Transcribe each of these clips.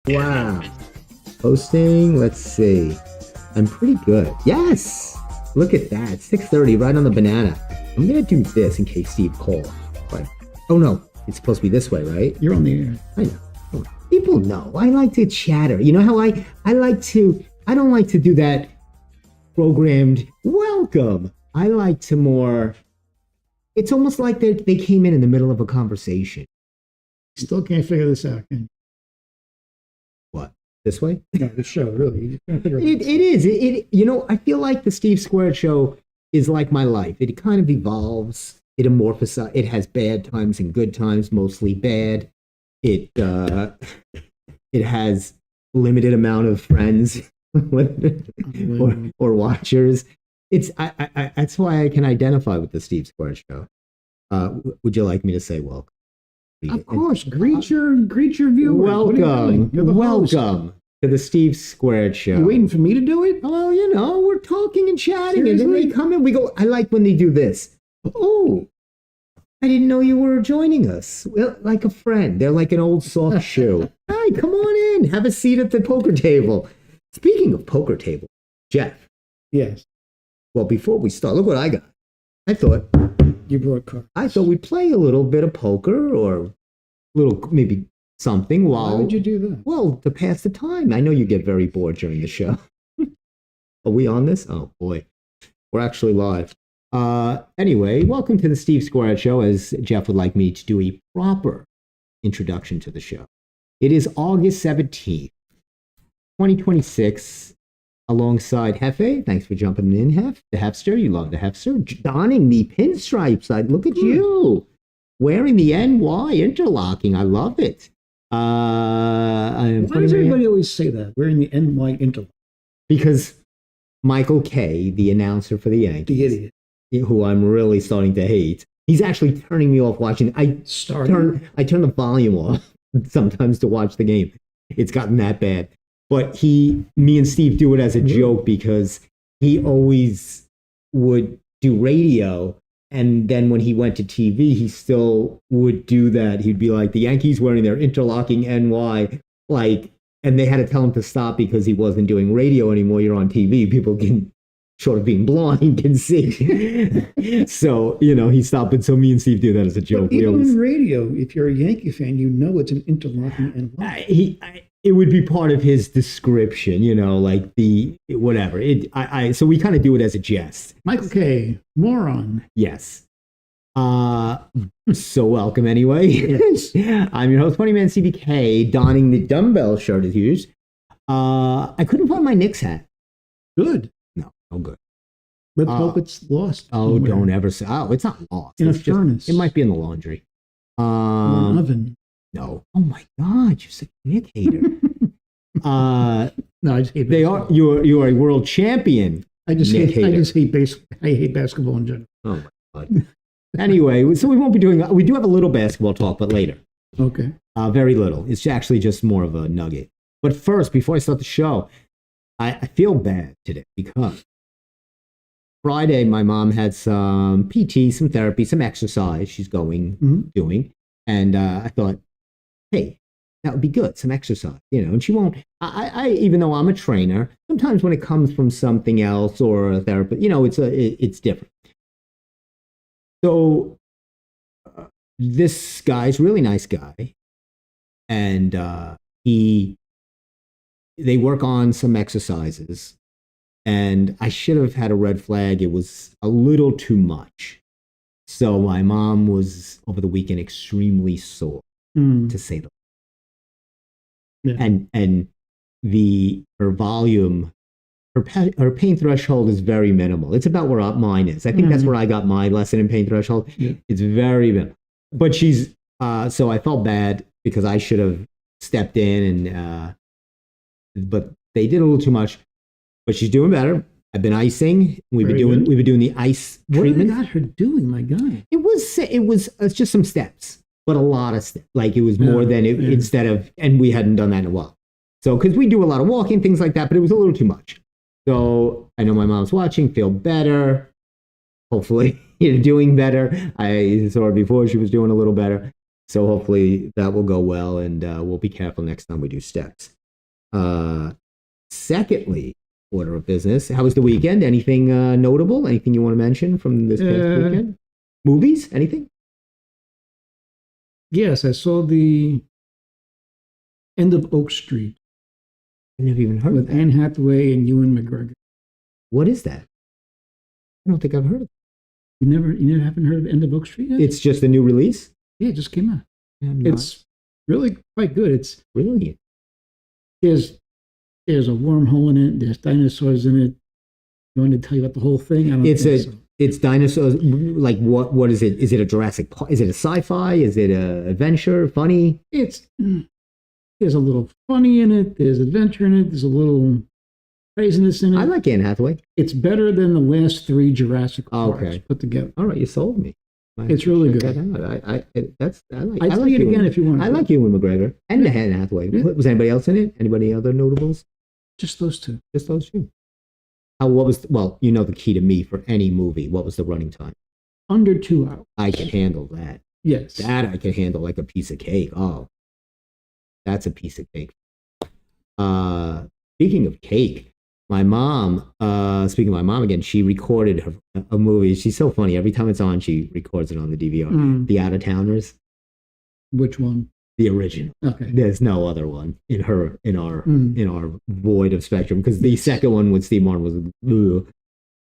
Wow. Posting, let's see. I'm pretty good. Yes! Look at that. 6:30, right on the banana. I'm going to do this in case Steve calls. But, oh no, it's supposed to be this way, right? You're on the air. I know. People know. I like to chatter. You know how I don't like to do that programmed welcome. I like to more, it's almost like they came in the middle of a conversation. Still can't figure this out, can you? What? This way? No, the show, really. It is. You know, I feel like the Steve Squared Show is like my life. It kind of evolves. It amorphizes. It has bad times and good times, mostly bad. It has limited amount of friends or watchers. It's that's why I can identify with the Steve Squared Show. Would you like me to say welcome? Of course. Greet your viewers. Welcome to the Steve Squared Show. You waiting for me to do it? Well, you know, we're talking and chatting, Seriously? and then they come in. We go. I like when they do this. Oh, I didn't know you were joining us. Well, like a friend. They're like an old soft shoe. Hi, come on in. Have a seat at the poker table. Speaking of poker table, Jeff. Yes. Well, before we start, look what I got. I thought we'd play a little bit of poker or maybe something while. Why would you do that? Well, to pass the time. I know you get very bored during the show. Are we on this? Oh boy, we're actually live. Anyway, welcome to the Steve Squared Show. As Jeff would like me to do a proper introduction to the show. It is August 17th, 2026. Alongside Hefe, thanks for jumping in, Hef. The Hefster, you love the Hefster. Donning the pinstripes. Look at you. Wearing the NY interlocking. I love it. Why does everybody always say that? Wearing the NY interlock? Because Michael Kay, the announcer for the Yankees, the idiot, who I'm really starting to hate, he's actually turning me off watching. I turn the volume off sometimes to watch the game. It's gotten that bad. But me and Steve do it as a joke because he always would do radio. And then when he went to TV, he still would do that. He'd be like, the Yankees wearing their interlocking NY, and they had to tell him to stop because he wasn't doing radio anymore. You're on TV. People can, short of being blind, can see. So, he stopped it. So me and Steve do that as a joke. But even on radio, if you're a Yankee fan, you know it's an interlocking NY. It would be part of his description, like the whatever. So we kind of do it as a jest. Michael Kay, moron. Yes. So welcome anyway. Yes. I'm your host, Funny Man CBK, donning the dumbbell shirt as usual. I couldn't find my Knicks hat. Good. No good. Let's hope it's lost. Oh, somewhere. Don't ever say. Oh, it's not lost. In a furnace. It might be in the laundry. In an oven. No. Oh my God, you're such a Knick hater. No, I just hate basketball. You are a world champion. I hate basketball in general. Oh my God. Anyway, so we won't be doing. We do have a little basketball talk, but later. Okay. Very little. It's actually just more of a nugget. But first, before I start the show, I feel bad today because Friday my mom had some PT, some therapy, some exercise she's doing, and I thought, hey, that would be good, some exercise, and she won't, I even though I'm a trainer, sometimes when it comes from something else or a therapist, it's different. So this guy's a really nice guy, and they work on some exercises, and I should have had a red flag. It was a little too much. So my mom was over the weekend extremely sore, to say the least. Yeah. And her volume, her pain threshold is very minimal. It's about where mine is. I think that's where I got my lesson in pain threshold. Yeah. It's very minimal. But she's so I felt bad because I should have stepped in and but they did a little too much. But she's doing better. I've been icing. We've been doing the ice treatment. What got her doing, my God? It was just some steps, but a lot of steps. Like it was more than instead of, and we hadn't done that in a while. So because we do a lot of walking, things like that, but it was a little too much. So I know my mom's watching. Feel better. Hopefully you're doing better. I saw her before; she was doing a little better. So hopefully that will go well, and we'll be careful next time we do steps. Secondly, order of business. How was the weekend? Anything notable? Anything you want to mention from this past weekend? Movies? Anything? Yes, I saw the End of Oak Street I never even heard of with that. Anne Hathaway and Ewan McGregor. What is that? I don't think I've heard of it. You never haven't heard of End of Oak Street yet? It's just a new release? Yeah, it just came out. I'm not It's really quite good. It's brilliant. there's a wormhole in it. There's dinosaurs in it. Going to tell you about the whole thing? I don't It's think a so. it's dinosaurs. Like what is it? Is it a Jurassic Park? Is it a sci-fi? Is it a adventure? Funny? There's a little funny in it. There's adventure in it. There's a little craziness in it. I like Anne Hathaway. It's better than the last three Jurassic Oh, Parks okay. put together. All right, you sold me. It's really Check good. that out. I like. I'd I see like it Ewan- again if you want. I like Ewan McGregor and Anne Hathaway. Yeah. Was anybody else in it? Anybody other notables? Just those two. Just those two. What was the key to me for any movie? What was the running time? Under 2 hours. I can handle that. Yes. That I can handle like a piece of cake. Oh, that's a piece of cake. Speaking of cake, my mom, speaking of my mom again, she recorded a movie. She's so funny. Every time it's on, she records it on the DVR. The Out of Towners, Which one? the original. Okay. There's no other one in our void of spectrum, because the second one with Steve Martin was. Ugh.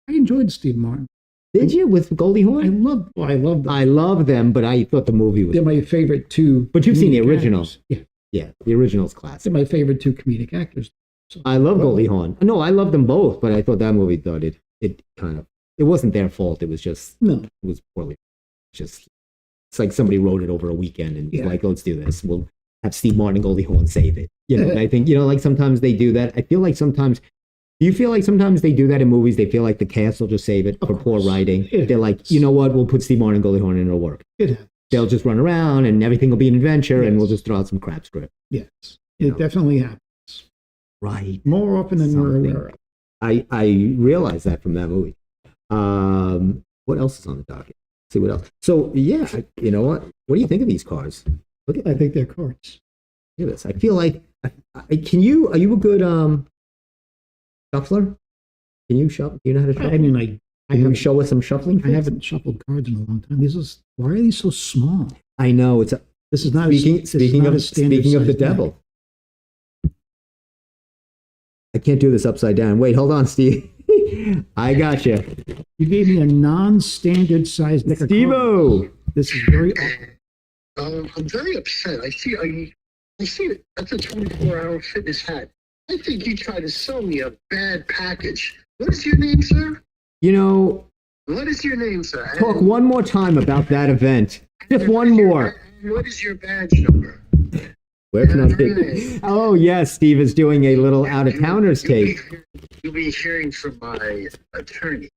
I enjoyed Steve Martin. Did you with Goldie Hawn? I love them. I love them, but I thought the movie was. They're my favorite two. But you've seen the comedic original. actors. Yeah. Yeah, the original's classic. They're my favorite two comedic actors. So, I love Goldie Hawn. No, I love them both, but I thought that movie it wasn't their fault. It was just No. it was poorly. It's like somebody wrote it over a weekend and was like, let's do this. We'll have Steve Martin and Goldie Hawn save it. And I think like sometimes they do that. I feel like sometimes. Do you feel like sometimes they do that in movies? They feel like the cast will just save it for poor writing. They're like, you know what? We'll put Steve Martin and Goldie Hawn in, it'll work. They'll just run around and everything will be an adventure, and we'll just throw out some crap script. Yes. It definitely happens. Right. More often than we're aware of. I realized that from that movie. What else is on the docket? Let's see what else. So yeah, you know what? What do you think of these cars? I think they're cards. Look at this. I feel like are you a good shuffler? Can you shuffle? Do you know how to shuffle? I mean, Can you show us some shuffling? I haven't shuffled cards in a long time. Why are these so small? I know This is not speaking of the devil. I can't do this upside down. Wait, hold on, Steve. I got you. You gave me a non-standard size deck of cards. Steve-O. This is very awkward. I'm very upset. I see it. That's a 24-hour fitness hat. I think you tried to sell me a bad package. What is your name, sir? What is your name, sir? Talk one more time about that event. Just one more. What is your badge number? Where can I take? Oh yes, Steve is doing a little out-of-towners tape. You'll be hearing from my attorney.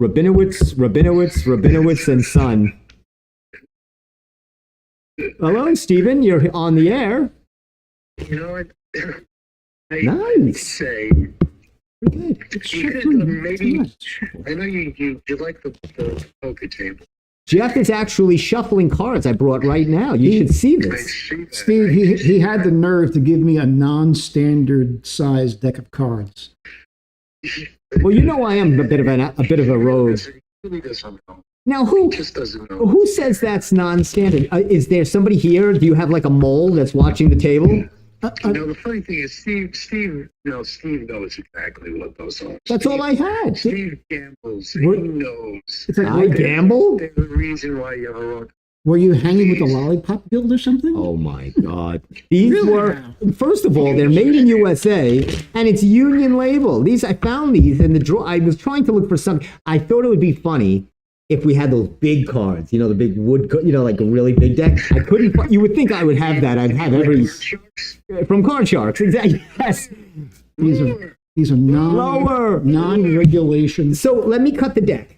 Rabinowitz and Son. Hello, Stephen. You're on the air. You know what? Nice. Say, Pretty good. maybe I know you like the poker table. Jeff is actually shuffling cards I brought right now. You should see I this. see that. Steve, he had the nerve to give me a non-standard size deck of cards. Well, I am a bit of a rogue. He really doesn't know. Now, He just doesn't know. who says that's non-standard? Is there somebody here? Do you have like a mole that's watching the table? The funny thing is, Steve knows exactly what those are. That's all I had. Steve gambles. He What- knows. It's like, I gamble? There's a reason why you have a wrong. were you hanging with the lollipop guild or something? Oh my God! These Really were now? first of all, they're made in USA, and it's union label. I found these in the drawer. I was trying to look for something. I thought it would be funny if we had those big cards, the big wood, like a really big deck. I couldn't. You would think I would have that. I'd have every from Card Sharks. Exactly. Yes. These are Lower. non-regulation. So let me cut the deck.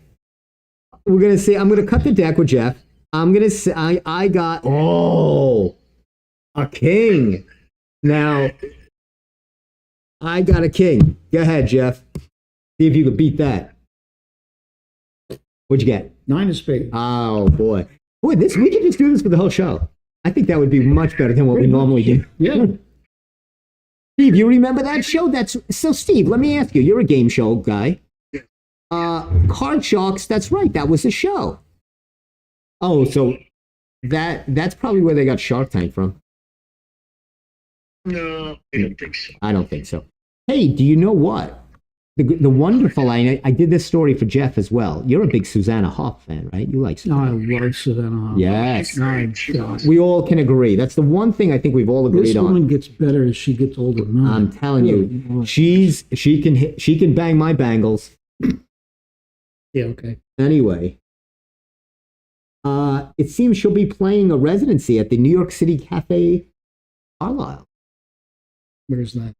I'm gonna cut the deck with Jeff. I'm gonna say I got a king. Now I got a king. Go ahead, Jeff. See if you could beat that. What'd you get? 9 of spades. Oh boy. We could just do this for the whole show. I think that would be much better than what we normally do. Yeah. Steve, you remember that show? That's so. Steve, let me ask you. You're a game show guy. Card Sharks. That's right. That was a show. Oh, so that's probably where they got Shark Tank from. No, I don't think so. I don't think so. Hey, do you know what? The wonderful, I did this story for Jeff as well. You're a big Susanna Hoff fan, right? You like No, I Susanna. love Susanna Hoff. Yes. No, We all can agree. That's the one thing I think we've all agreed this on. woman gets better as she gets older. No, I'm telling you, Lord. she can bang my bangles. Yeah, okay. Anyway, it seems she'll be playing a residency at the New York City Cafe Carlisle. Where's that?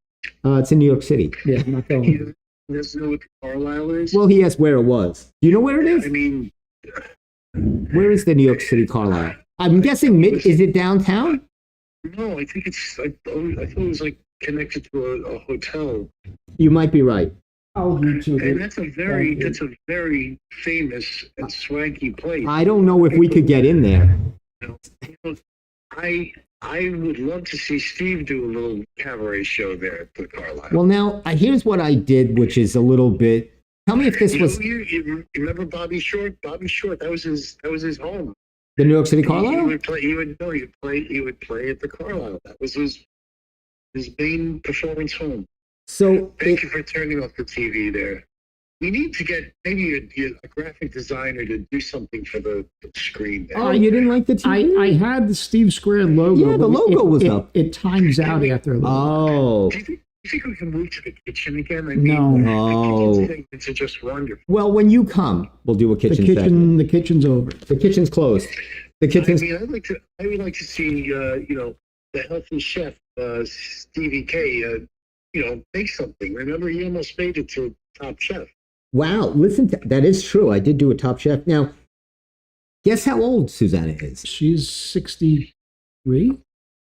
It's in New York City. Yeah, I'm not going. He doesn't know what the Carlisle is. Well, he asked where it was. Do you know where it I is? mean, Where is the New York City Carlisle? I'm guessing is it downtown? no, I think it's. I thought it was like connected to a hotel, You might be right. I'll YouTube and it. that's a very famous and swanky place. I don't know if we could get in there. You know, I would love to see Steve do a little cabaret show there at the Carlisle. Well, now here's what I did, which is a little bit. Tell me if this was You remember Bobby Short? Bobby Short, that was his home. the New York City He Carlisle. would play. He would play at the Carlisle. That was his main performance home. So Thank you for turning off the TV there. We need to get maybe a graphic designer to do something for the screen there. oh, you didn't like the TV? I had the Steve Square logo. Yeah, the but logo was up. It times out after a little. Oh, Do you think we can move to the kitchen again? I mean, No. No. The kitchen things are just wonderful. well, when you come, we'll do a kitchen. segment. The kitchen's over. The kitchen's closed. The kitchen's. I mean, I would like to see, the healthy chef, Stevie K, make something. Remember, he almost made it to Top Chef. Wow, listen, that is true. I did do a Top Chef. Now, guess how old Susanna is? She's 63, I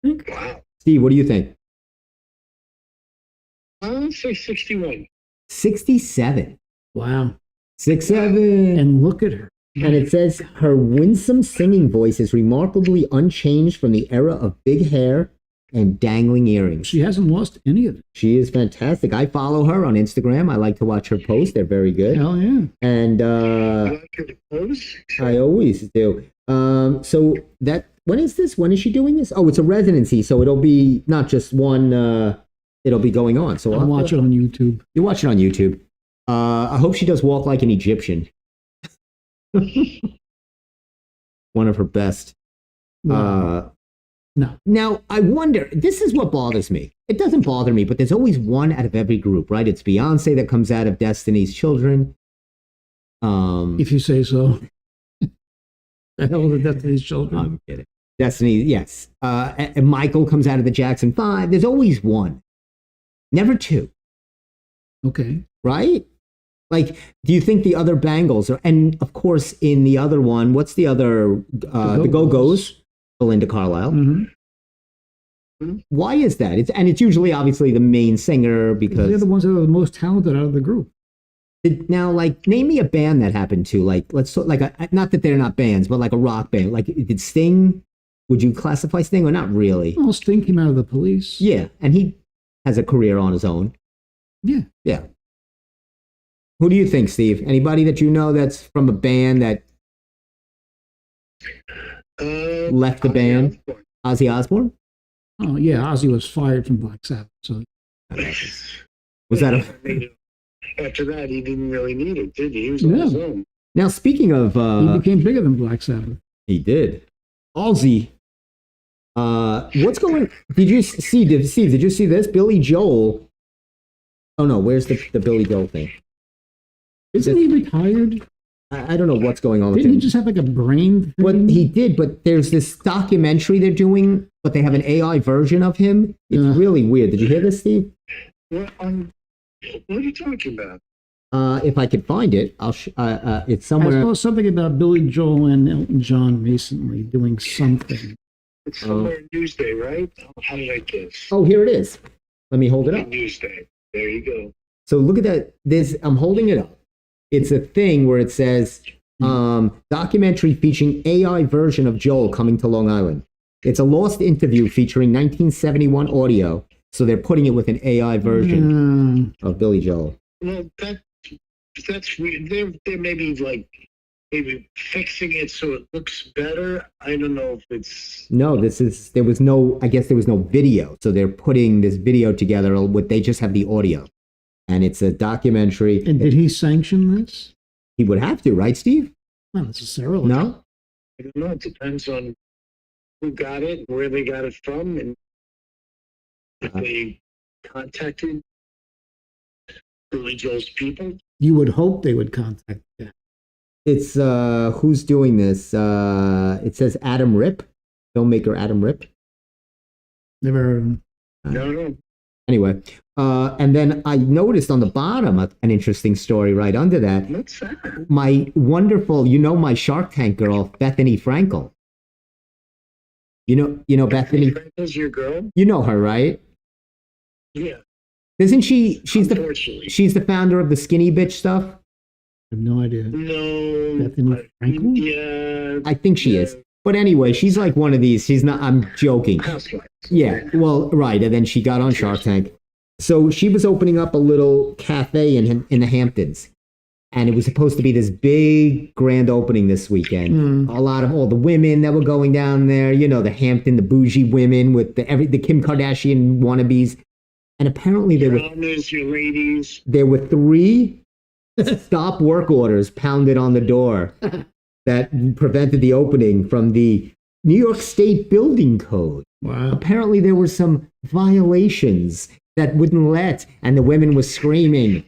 think. Wow. Steve, what do you think? I'll say 61. 67. Wow. 67. And look at her. And it says her winsome singing voice is remarkably unchanged from the era of big hair and dangling earrings. She hasn't lost any of it. She is fantastic. I follow her on Instagram. I like to watch her posts. They're very good. Hell yeah. And You like her to pose? I always do. So that when is this? When is she doing this? Oh, it's a residency, so it'll be not just one. It'll be going on. So I'll watch it on YouTube. You watch it on YouTube. I hope she does Walk Like an Egyptian. One of her best. No. Now, I wonder, this is what bothers me. It doesn't bother me, but there's always one out of every group, right? It's Beyonce that comes out of Destiny's Children. If you say so. The hell are Destiny's Children? I'm kidding. Destiny, yes. And Michael comes out of the Jackson 5. There's always one. Never two, Okay. right? Like, do you think the other Bangles are, and of course, in the other one, what's the other, the Go-Go's, Belinda Carlisle. Mm-hmm. Why is that? It's usually obviously the main singer because They're the ones that are the most talented out of the group. now, like, name me a band that happened to, like, not that they're not bands, but like a rock band. Like, did Sting? Would you classify Sting or not really? Well, Sting came out of the Police. Yeah, and he has a career on his own. Yeah. Yeah. Who do you think, Steve? Anybody that you know that's from a band that left the band? Ozzy Osbourne? Oh, yeah. Ozzy was fired from Black Sabbath. So Was that a... After that, he didn't really need it, did he? He was on his own. Now, speaking of... he became bigger than Black Sabbath. He did. Ozzy. What's going... Did you see this? Billy Joel... Oh, no. Where's the Billy Joel thing? Isn't he retired? I don't know what's going on with Didn't him. he just have like a brain thing? What he did, but there's this documentary they're doing, but they have an AI version of him. It's really weird. Did you hear this, Steve? What are you talking about? If I could find it, it's I somewhere. saw something about Billy Joel and Elton John recently doing something. It's somewhere in Newsday, right? How did I guess? Oh, here it is. Let me hold it up. Newsday. There you go. So look at that. I'm holding it up. It's a thing where it says documentary featuring AI version of Joel coming to Long Island. It's a lost interview featuring 1971 audio So they're putting it with an AI version of Billy Joel. Well, that's weird. They're maybe fixing it so it looks better. I don't know if it's No, there was no video. So they're putting this video together with they just have the audio. And it's a documentary. And did he sanction this? He would have to, right, Steve? Not necessarily. No? I don't know. It depends on who got it, where they got it from, and if they contacted Billy Joel's people. You would hope they would contact them. It's who's doing this? It says Adam Rip, filmmaker Adam Rip. Never heard of him. No. Anyway, and then I noticed on the bottom an interesting story right under that. What's that? My wonderful, my Shark Tank girl, Bethany Frankel. You know Bethany. Frankel's your girl? You know her, right? Yeah. Isn't she? She's the founder of the Skinny Bitch stuff. I have no idea. No. Bethany Frankel? Yeah. I think she is. But anyway, she's like one of these. She's not. I'm joking. Housewives. Yeah, well, right. And then she got on Shark Tank. So she was opening up a little cafe in the Hamptons. And it was supposed to be this big grand opening this weekend. A lot of all the women that were going down there, the Hampton, the bougie women with the Kim Kardashian wannabes. And apparently there were 3 stop work orders pounded on the door that prevented the opening from the New York State Building Code. Wow. Apparently there were some violations that wouldn't let, and the women were screaming.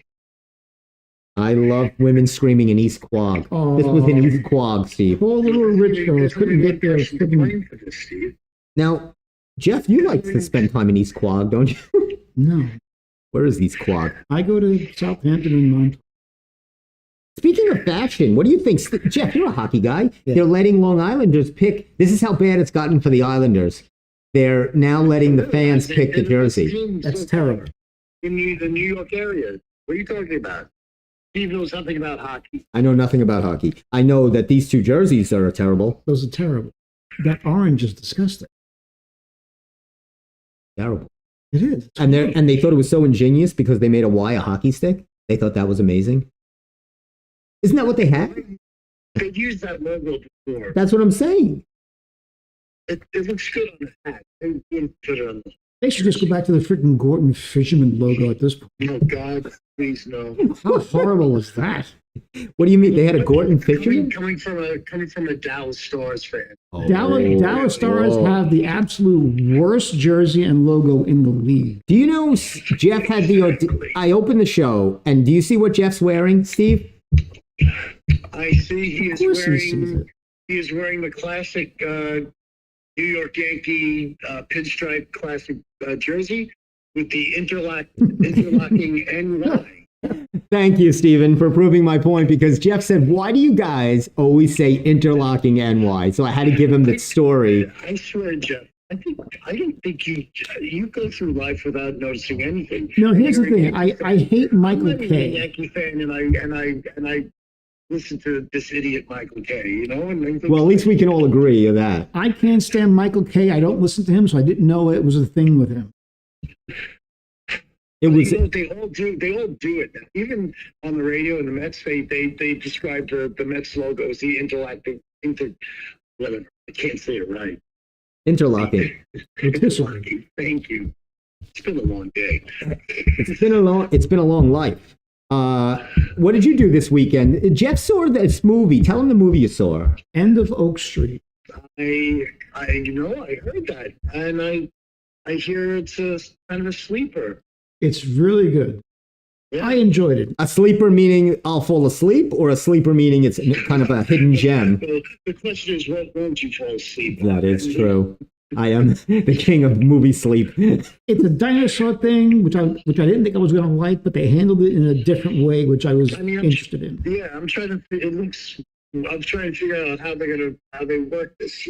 I love women screaming in East Quogue. This was in East Quogue, Steve. Poor little rich girls couldn't get there. Now, Jeff, you like to spend time in East Quogue, don't you? No. Where is East Quogue? I go to Southampton and Montauk. Speaking of fashion, what do you think? Jeff, you're a hockey guy. Yeah. They're letting Long Islanders pick. This is how bad it's gotten for the Islanders. They're now letting the fans pick the jersey. That's terrible. In the New York area. What are you talking about? Steve knows something about hockey. I know nothing about hockey. I know that these 2 jerseys are terrible. Those are terrible. That orange is disgusting. Terrible. It is. And they thought it was so ingenious because they made a Y a hockey stick. They thought that was amazing. Isn't that what they had? They used that logo before. That's what I'm saying. It looks good on the hat. They didn't put it on the... They should just go back to the freaking Gorton Fisherman logo at this point. Oh, God, please, no. How horrible is that? What do you mean? They had a Gorton Fisherman? Coming from a Dallas Stars fan. Oh, Dallas Stars have the absolute worst jersey and logo in the league. Do you know Jeff had I opened the show, and do you see what Jeff's wearing, Steve? I see he is wearing the classic New York Yankee pinstripe classic jersey with the interlocking NY. Thank you, Stephen, for proving my point, because Jeff said, why do you guys always say interlocking NY? So I had to give him the story. I swear, Jeff, I don't think you go through life without noticing anything. No, here's the thing. I hate Michael I'm Kay. a Yankee fan, and I listen to this idiot Michael Kay, Well, at least we can all agree on that. I can't stand Michael Kay. I don't listen to him, so I didn't know it was a thing with him. It was. They all do it now. Even on the radio in the Mets, they describe the Mets logo as the whatever. I can't say it right. Interlocking. Interlocking. Thank you. It's been a long day. It's been a long life. What did you do this weekend? Jeff saw this movie. Tell him the movie you saw. End of Oak Street. I heard that, and I hear it's a kind of a sleeper. It's really good. Yeah. I enjoyed it. A sleeper meaning I'll fall asleep, or a sleeper meaning it's kind of a hidden gem? The question is, won't you fall asleep? That is true. I am the king of movie sleep. It's a dinosaur thing, which I didn't think I was going to like, but they handled it in a different way, which I was interested in. Yeah, I'm trying to figure out how they work this.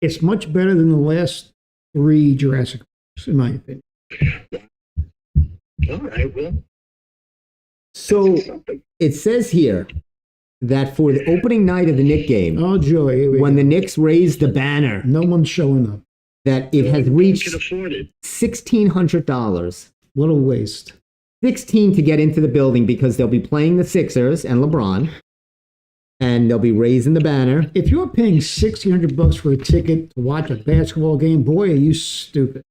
It's much better than the last 3 Jurassic Parks, in my opinion. All right, well. So it says here that for the opening night of the Knicks game, oh joy, when the Knicks raised the banner, no one's showing up. that it has Can reached afford it. $1,600. What a waste. 16 to get into the building because they'll be playing the Sixers and LeBron, and they'll be raising the banner. If you're paying $1,600 for a ticket to watch a basketball game, boy, are you stupid.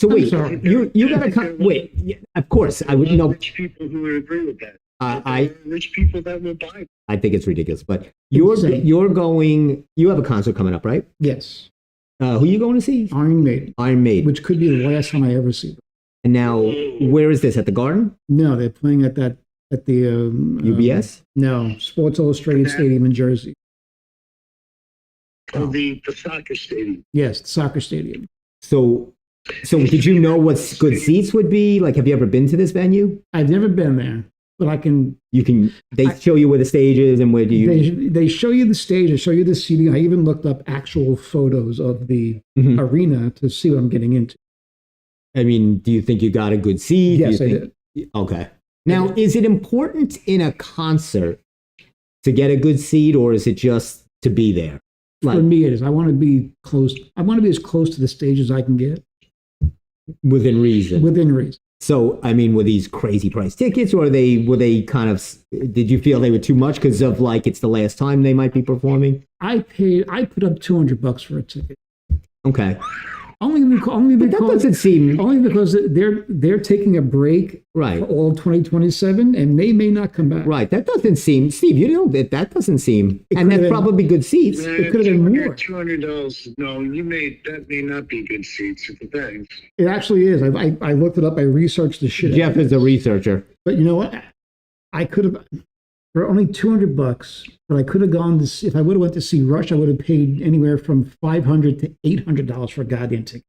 So wait, sorry. you gotta come. Wait, yeah, of course I would know. Rich people who would agree with that. I Rich people that will buy. I think it's ridiculous, but you're going. You have a concert coming up, right? Yes. Who are you going to see? Iron Maiden, Iron Maiden. which could be the last time I ever see them. And now, where is this? At the Garden? No, they're playing at the UBS? No, Sports Illustrated Stadium in Jersey. Oh, the soccer stadium. Yes, the soccer stadium. So did you know what good seats would be? Like, have you ever been to this venue? I've never been there, but I can. They show you where the stage is and where do you. They show you the stage. They show you the seating. I even looked up actual photos of the arena to see what I'm getting into. I mean, do you think you got a good seat? Yes, I did. Okay. Now, is it important in a concert to get a good seat, or is it just to be there? For me, it is. I want to be close. I want to be as close to the stage as I can get. Within reason. Within reason. So, I mean, were these crazy price tickets, or were they kind of? Did you feel they were too much because of like it's the last time they might be performing? I put up $200 for a ticket. Okay. Only But that doesn't seem only because they're taking a break right for all of 2027, and they may not come back. Right. That doesn't seem, Steve. You know that doesn't seem, and that's probably good seats. It could have been more. $200. No, that may not be good seats. It depends. It actually is. I looked it up. I researched the shit. Jeff is a researcher. But you know what? I could have for only $200. But I could have gone to see, if I would have went to see Rush, I would have paid anywhere from $500 to $800 for a goddamn ticket.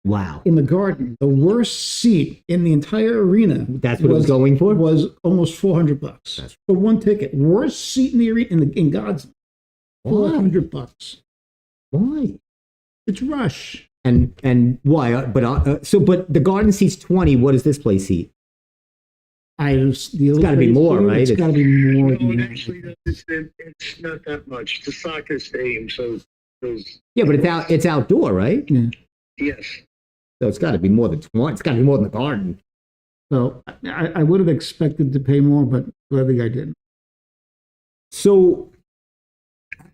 Wow. In the Garden, the worst seat in the entire arena. That's what it was going for? Was almost $400 for one ticket. Worst seat in the arena in God's $400. Why? It's Rush. And why? But the Garden seats 20. What does this place seat? It's got to be more, right? It's got to be more than that. Actually, it's not that much. It's a soccer stadium, so yeah, but it's outdoor, right? Yeah. Yes. So it's got to be more than 20. It's got to be more than the Garden. So I would have expected to pay more, but gladly I didn't. So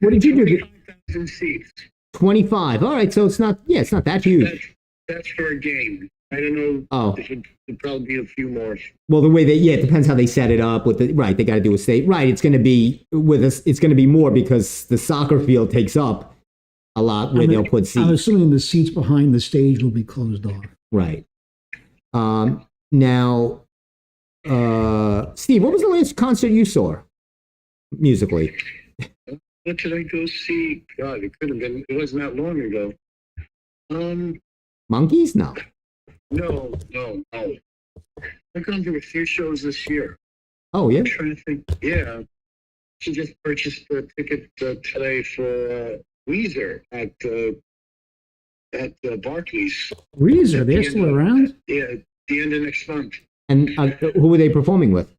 what did you do? 25,000 seats. 25. All right, so it's not that huge. That's for a game. I don't know. Oh. It would probably be a few more. Well, the way it depends how they set it up with right. They got to do a state. Right. It's going to be it's going to be more because the soccer field takes up a lot where they'll put seats. I'm assuming the seats behind the stage will be closed off. Right. Now, Steve, what was the last concert you saw musically? What did I go see? God, it could have been. It wasn't that long ago. Monkeys? No. No. I've gone to a few shows this year. Oh, yeah? I'm trying to think. Yeah. She just purchased the ticket today for Weezer at Barclays. Weezer, they're still around? Yeah, at the end of next month. And who were they performing with?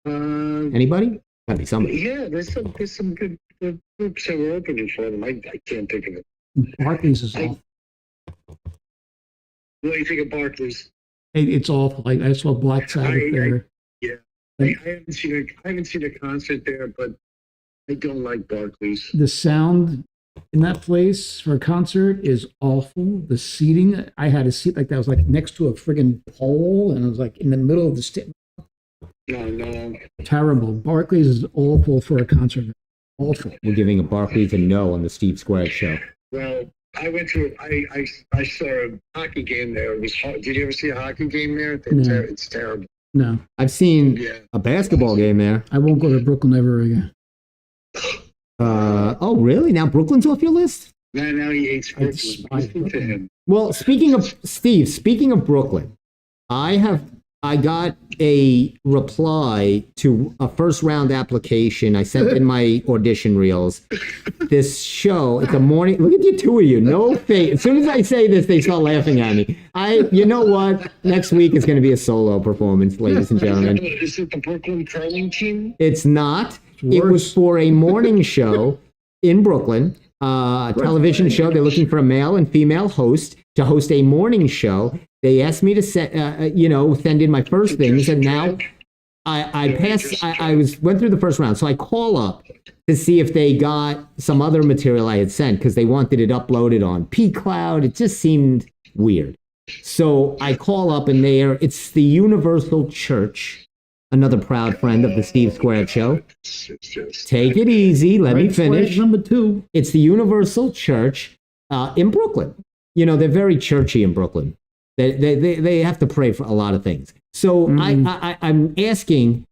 Anybody? Gotta be somebody. Yeah, there's some good groups that were opening for them. I can't think of it. Barclays is awful. What do you think of Barclays? It's awful. I saw Black Sabbath there. I haven't seen a concert there, but I don't like Barclays. The sound in that place for a concert is awful. The seating, I had a seat like that. I was like next to a friggin' pole, and I was like in the middle of the stage. No. Terrible. Barclays is awful for a concert. Awful. We're giving a Barclays a no on the Steve Squares show. Well, I went to I saw a hockey game there. Did you ever see a hockey game there? No. It's terrible. No. I've seen a basketball game there. I won't go to Brooklyn ever again. Oh, really? Now Brooklyn's off your list? Now he hates Brooklyn. Listen to him. Well, speaking of Brooklyn, I got a reply to a first round application. I sent in my audition reels. This show, it's a morning. Look at you two of you. No face. As soon as I say this, they start laughing at me. You know what? Next week is going to be a solo performance, ladies and gentlemen. Is it the Brooklyn curling team? It's not. It was for a morning show in Brooklyn. television show. They're looking for a male and female host to host a morning show. They asked me to send in my first things, and now I passed. I went through the first round, so I call up to see if they got some other material I had sent because they wanted it uploaded on P Cloud. It just seemed weird. So I call up, and it's the Universal Church, another proud friend of the Steve Square Show. Take it easy. Let me finish. Number 2. It's the Universal Church in Brooklyn. They're very churchy in Brooklyn. They have to pray for a lot of things. So I'm asking,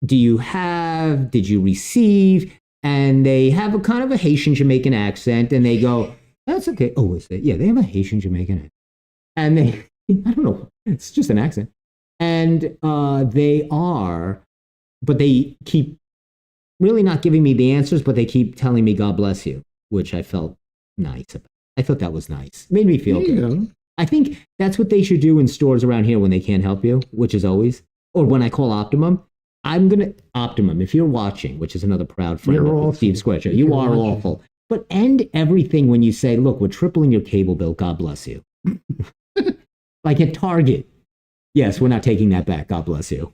did you receive? And they have a kind of a Haitian Jamaican accent, and they go, that's okay. Oh, is it? Yeah, they have a Haitian Jamaican accent. And I don't know, it's just an accent. And but they keep really not giving me the answers, but they keep telling me, God bless you, which I felt nice about. I thought that was nice. Made me feel good. I think that's what they should do in stores around here when they can't help you, which is always, or when I call Optimum. Optimum, if you're watching, which is another proud friend of Steve Square Show, you are awful. But end everything when you say, look, we're tripling your cable bill, God bless you. Like at Target. Yes, we're not taking that back, God bless you.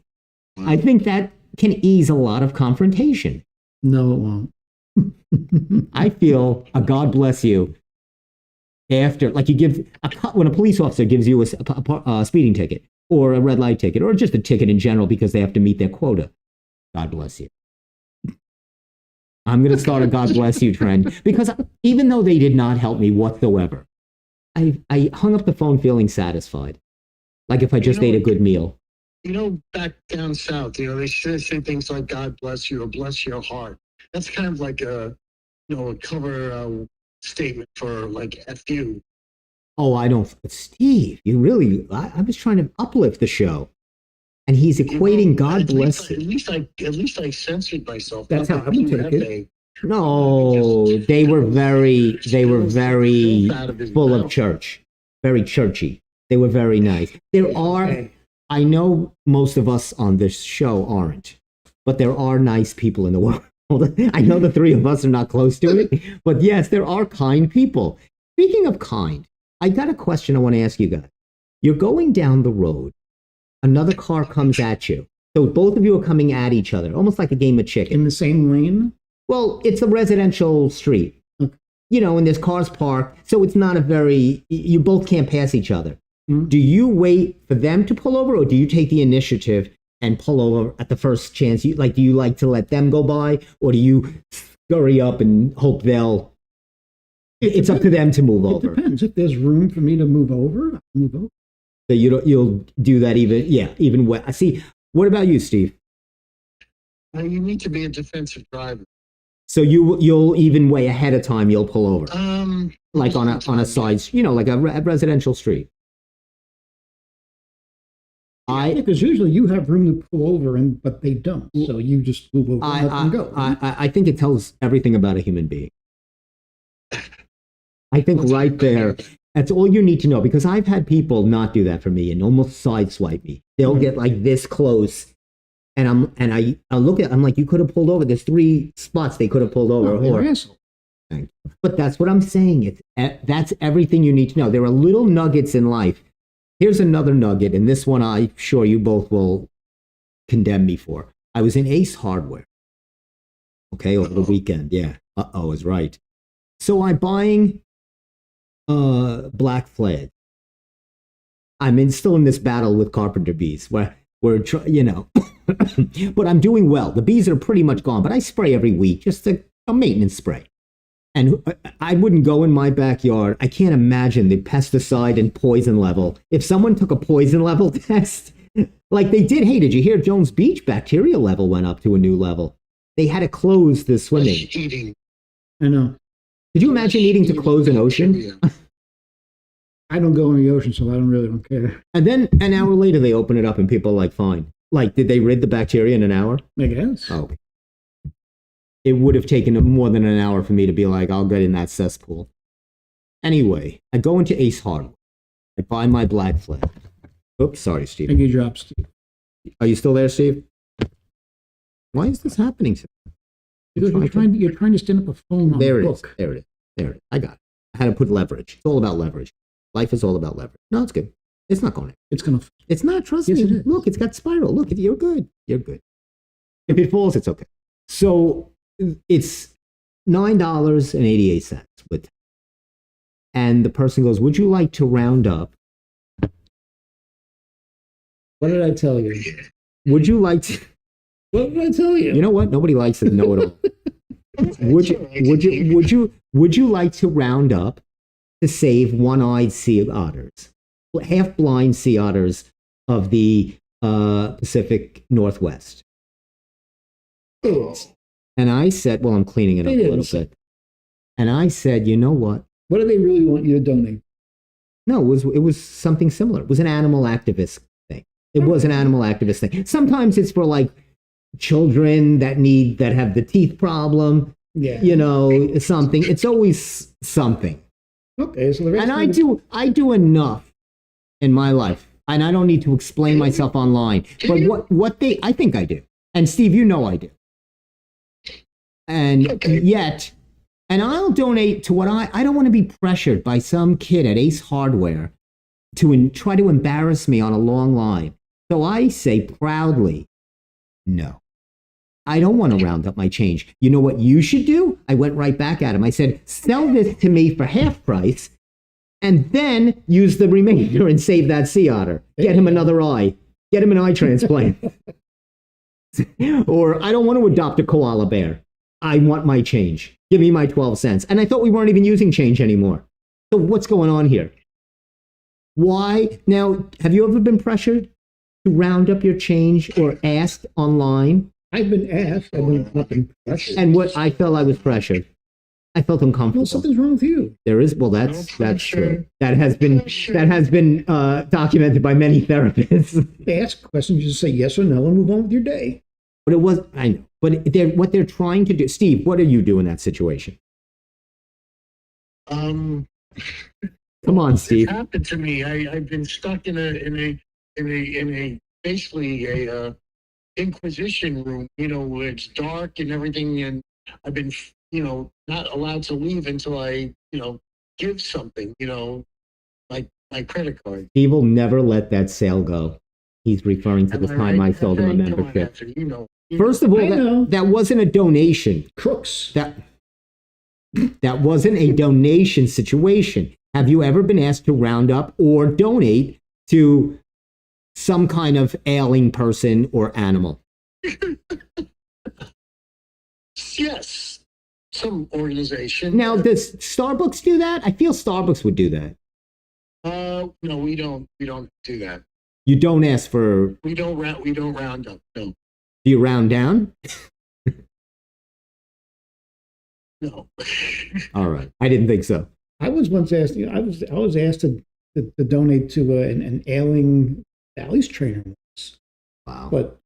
I think that can ease a lot of confrontation. No, it won't. I feel a God bless you after, like you give, when a police officer gives you a speeding ticket or a red light ticket or just a ticket in general because they have to meet their quota. God bless you. I'm going to start a God bless you trend because even though they did not help me whatsoever, I hung up the phone feeling satisfied. Like if I just ate a good meal. Back down south, they say things like God bless you or bless your heart. That's kind of like a cover statement for like F you. Oh, I don't. Steve, you really, I was trying to uplift the show. And he's equating God bless you. At least I censored myself. That's how I would take it. No, they were very full of church. Very churchy. They were very nice. I know most of us on this show aren't, but there are nice people in the world. I know the three of us are not close to it, but yes, there are kind people. Speaking of kind, I got a question I want to ask you guys. You're going down the road. Another car comes at you. So both of you are coming at each other, almost like a game of chicken. In the same lane? Well, it's a residential street. Okay. And there's cars parked, so it's not you both can't pass each other. Mm-hmm. Do you wait for them to pull over, or do you take the initiative and pull over at the first chance? Do you like to let them go by, or do you scurry up and hope it's up to them to move over? It depends. If there's room for me to move over, I'll move over. So you'll do that even when. See, what about you, Steve? You need to be a defensive driver. So you'll even way ahead of time. You'll pull over, like on a side, like a residential street. Because usually you have room to pull over, but they don't. So you just move over and let them go. I think it tells everything about a human being. I think right there, that's all you need to know, because I've had people not do that for me and almost sideswipe me. They'll get like this close, and I look at, I'm like, you could have pulled over. There's 3 spots they could have pulled over. But that's what I'm saying. That's everything you need to know. There are little nuggets in life. Here's another nugget, and this one I'm sure you both will condemn me for. I was in Ace Hardware, over the weekend. Yeah. I was right. So I'm buying Black Flag. I'm still in this battle with carpenter bees where we're, but I'm doing well. The bees are pretty much gone, but I spray every week, just a maintenance spray. And I wouldn't go in my backyard. I can't imagine the pesticide and poison level. If someone took a poison level test, like they did, hey, did you hear Jones Beach bacteria level went up to a new level? They had to close the swimming. Eating. I know. Could you imagine needing to close an ocean? I don't go in the ocean, so I don't care. And then an hour later, they open it up and people are like, fine. Like, did they rid the bacteria in an hour? I guess. Oh. It would have taken more than an hour for me to be like, I'll get in that cesspool. Anyway, I go into Ace Hardware. I buy my Black Flag. Oops, sorry, Steve. And you dropped Steve. Are you still there, Steve? Why is this happening? Because you're trying to stand up a phone on there the it book. Is. There it is. There, I got it. I had to put leverage. It's all about leverage. Life is all about leverage. No, it's good. It's not going to. It's going to. It's not. Trust Yes, me. it is. Look, it's got spiral. Look, you're good. You're good. If it falls, it's okay. So it's $9.88 with, and the person goes, "Would you like to round up?" What did I tell you? Would you like to? What did I tell you? You know what? Nobody likes to know it all. Would you like to round up to save one-eyed sea otters, half-blind sea otters of the Pacific Northwest? And I said, well, I'm cleaning it up a little bit. And I said, you know what? What do they really want you to donate? No, it was something similar. It was an animal activist thing. It was an animal activist thing. Sometimes it's for like children that have the teeth problem. Yeah. You know, something. It's always something. Okay, so the rest. And I do enough in my life, and I don't need to explain myself online. But I think I do. And Steve, you know I do. And yet, and I'll donate to what I don't want to be pressured by some kid at Ace Hardware to try to embarrass me on a long line. So I say proudly, no. I don't want to round up my change. You know what you should do? I went right back at him. I said, sell this to me for half price and then use the remainder and save that sea otter. Get him another eye. Get him an eye transplant. Or I don't want to adopt a koala bear. I want my change. Give me my 12 cents. And I thought we weren't even using change anymore. So what's going on here? Why? Now, have you ever been pressured to round up your change or asked online? I've been asked. I've not been pressured. And what I felt I was pressured. I felt uncomfortable. Well, something's wrong with you. There is. Well, that's true. That has been documented by many therapists. They ask questions, you just say yes or no, and move on with your day. But it was. I know. But what they're trying to do. Steve, what do you do in that situation? Come on, Steve. It's happened to me. I've been stuck in a basically a inquisition room, you know, where it's dark and everything, and I've been, you know, not allowed to leave until I, you know, give something, you know, like my credit card. Steve will never let that sale go. He's referring to the time I sold him a membership. You know, First of all, that wasn't a donation. Crooks. That wasn't a donation situation. Have you ever been asked to round up or donate to some kind of ailing person or animal? Yes, some organization. Now, does Starbucks do that? I feel Starbucks would do that. No, we don't do that. You don't ask for. We don't round up. No. Do you round down? No. All right, I didn't think so. I was once asked. You know, I was asked to donate to an ailing Bally's trainer once. Wow. But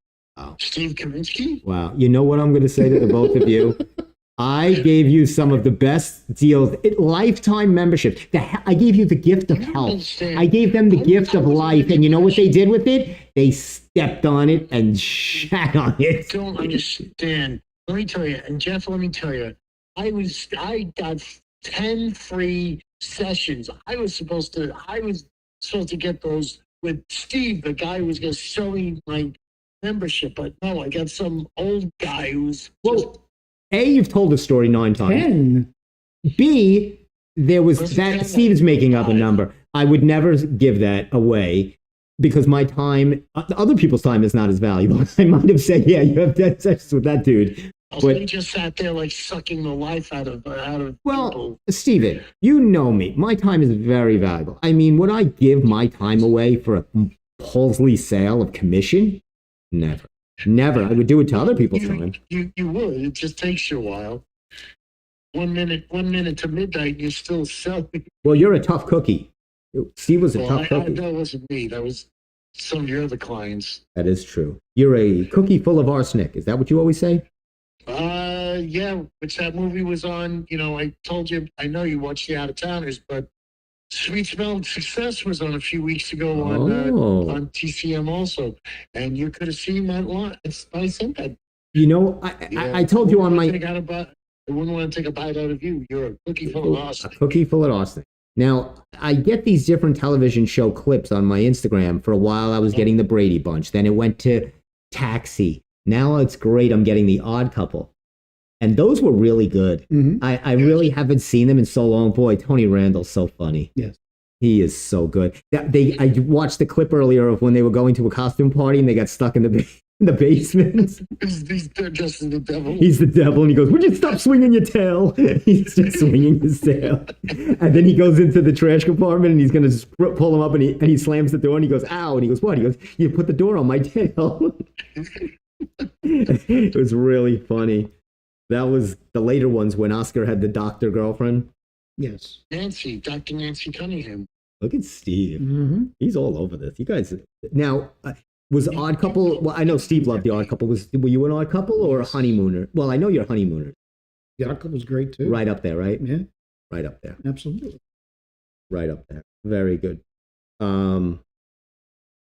Steve Kaminsky? Wow. You know what I'm going to say to the both of you? I gave you some of the best deals. Lifetime membership. I gave you the gift of health. I gave them the gift of life. And you know what they did with it? They stepped on it and shat on it. I don't understand. Let me tell you. And Jeff, let me tell you. I got 10 free sessions. I was supposed to get those with Steve, the guy who was going to sell me my membership. But no, I got some old guy who's A, you've told the story 9 times. 10. B, there was that Steve's making up a number. I would never give that away because my time, other people's time is not as valuable. I might have said, yeah, you have 10 sessions with that dude. But he just sat there like sucking the life out of people. Steven, you know me. My time is very valuable. I mean, would I give my time away for a palsy sale of commission? Never. Never. I would do it to other people's time. You would. It just takes you a while. 1 minute to midnight, and you're still selling. Well, you're a tough cookie. Steve was a tough cookie. That wasn't me. That was some of your other clients. That is true. You're a cookie full of arsenic. Is that what you always say? Yeah, which that movie was on. You know, I told you, I know you watched The Out of Towners, but Sweet Smell of Success was on a few weeks ago on TCM also. And you could have seen that line. I sent that. You know, I told you on my... I wouldn't want to take a bite out of you. You're a cookie full of A arsenic. cookie full of arsenic. Now, I get these different television show clips on my Instagram. For a while, I was getting the Brady Bunch. Then it went to Taxi. Now it's great. I'm getting the Odd Couple. And those were really good. Mm-hmm. I really haven't seen them in so long. Boy, Tony Randall's so funny. Yes. He is so good. I watched the clip earlier of when they were going to a costume party and they got stuck in the basement. They're just the devil. He's the devil, and he goes, "Would you stop swinging your tail?" He's just swinging his tail, and then he goes into the trash compartment, and he's gonna pull him up, and he slams the door, and he goes, "Ow!" And he goes, "What?" He goes, "You put the door on my tail." It was really funny. That was the later ones when Oscar had the doctor girlfriend. Yes. Dr. Nancy Cunningham. Look at Steve. Mm-hmm. He's all over this. You guys. Now, was Odd Couple? Well, I know Steve loved the Odd Couple. Were you an Odd Couple or a honeymooner? Well, I know you're a honeymooner. The Odd Couple was great too. Right up there, right? Yeah. Right up there. Absolutely. Right up there. Very good. Are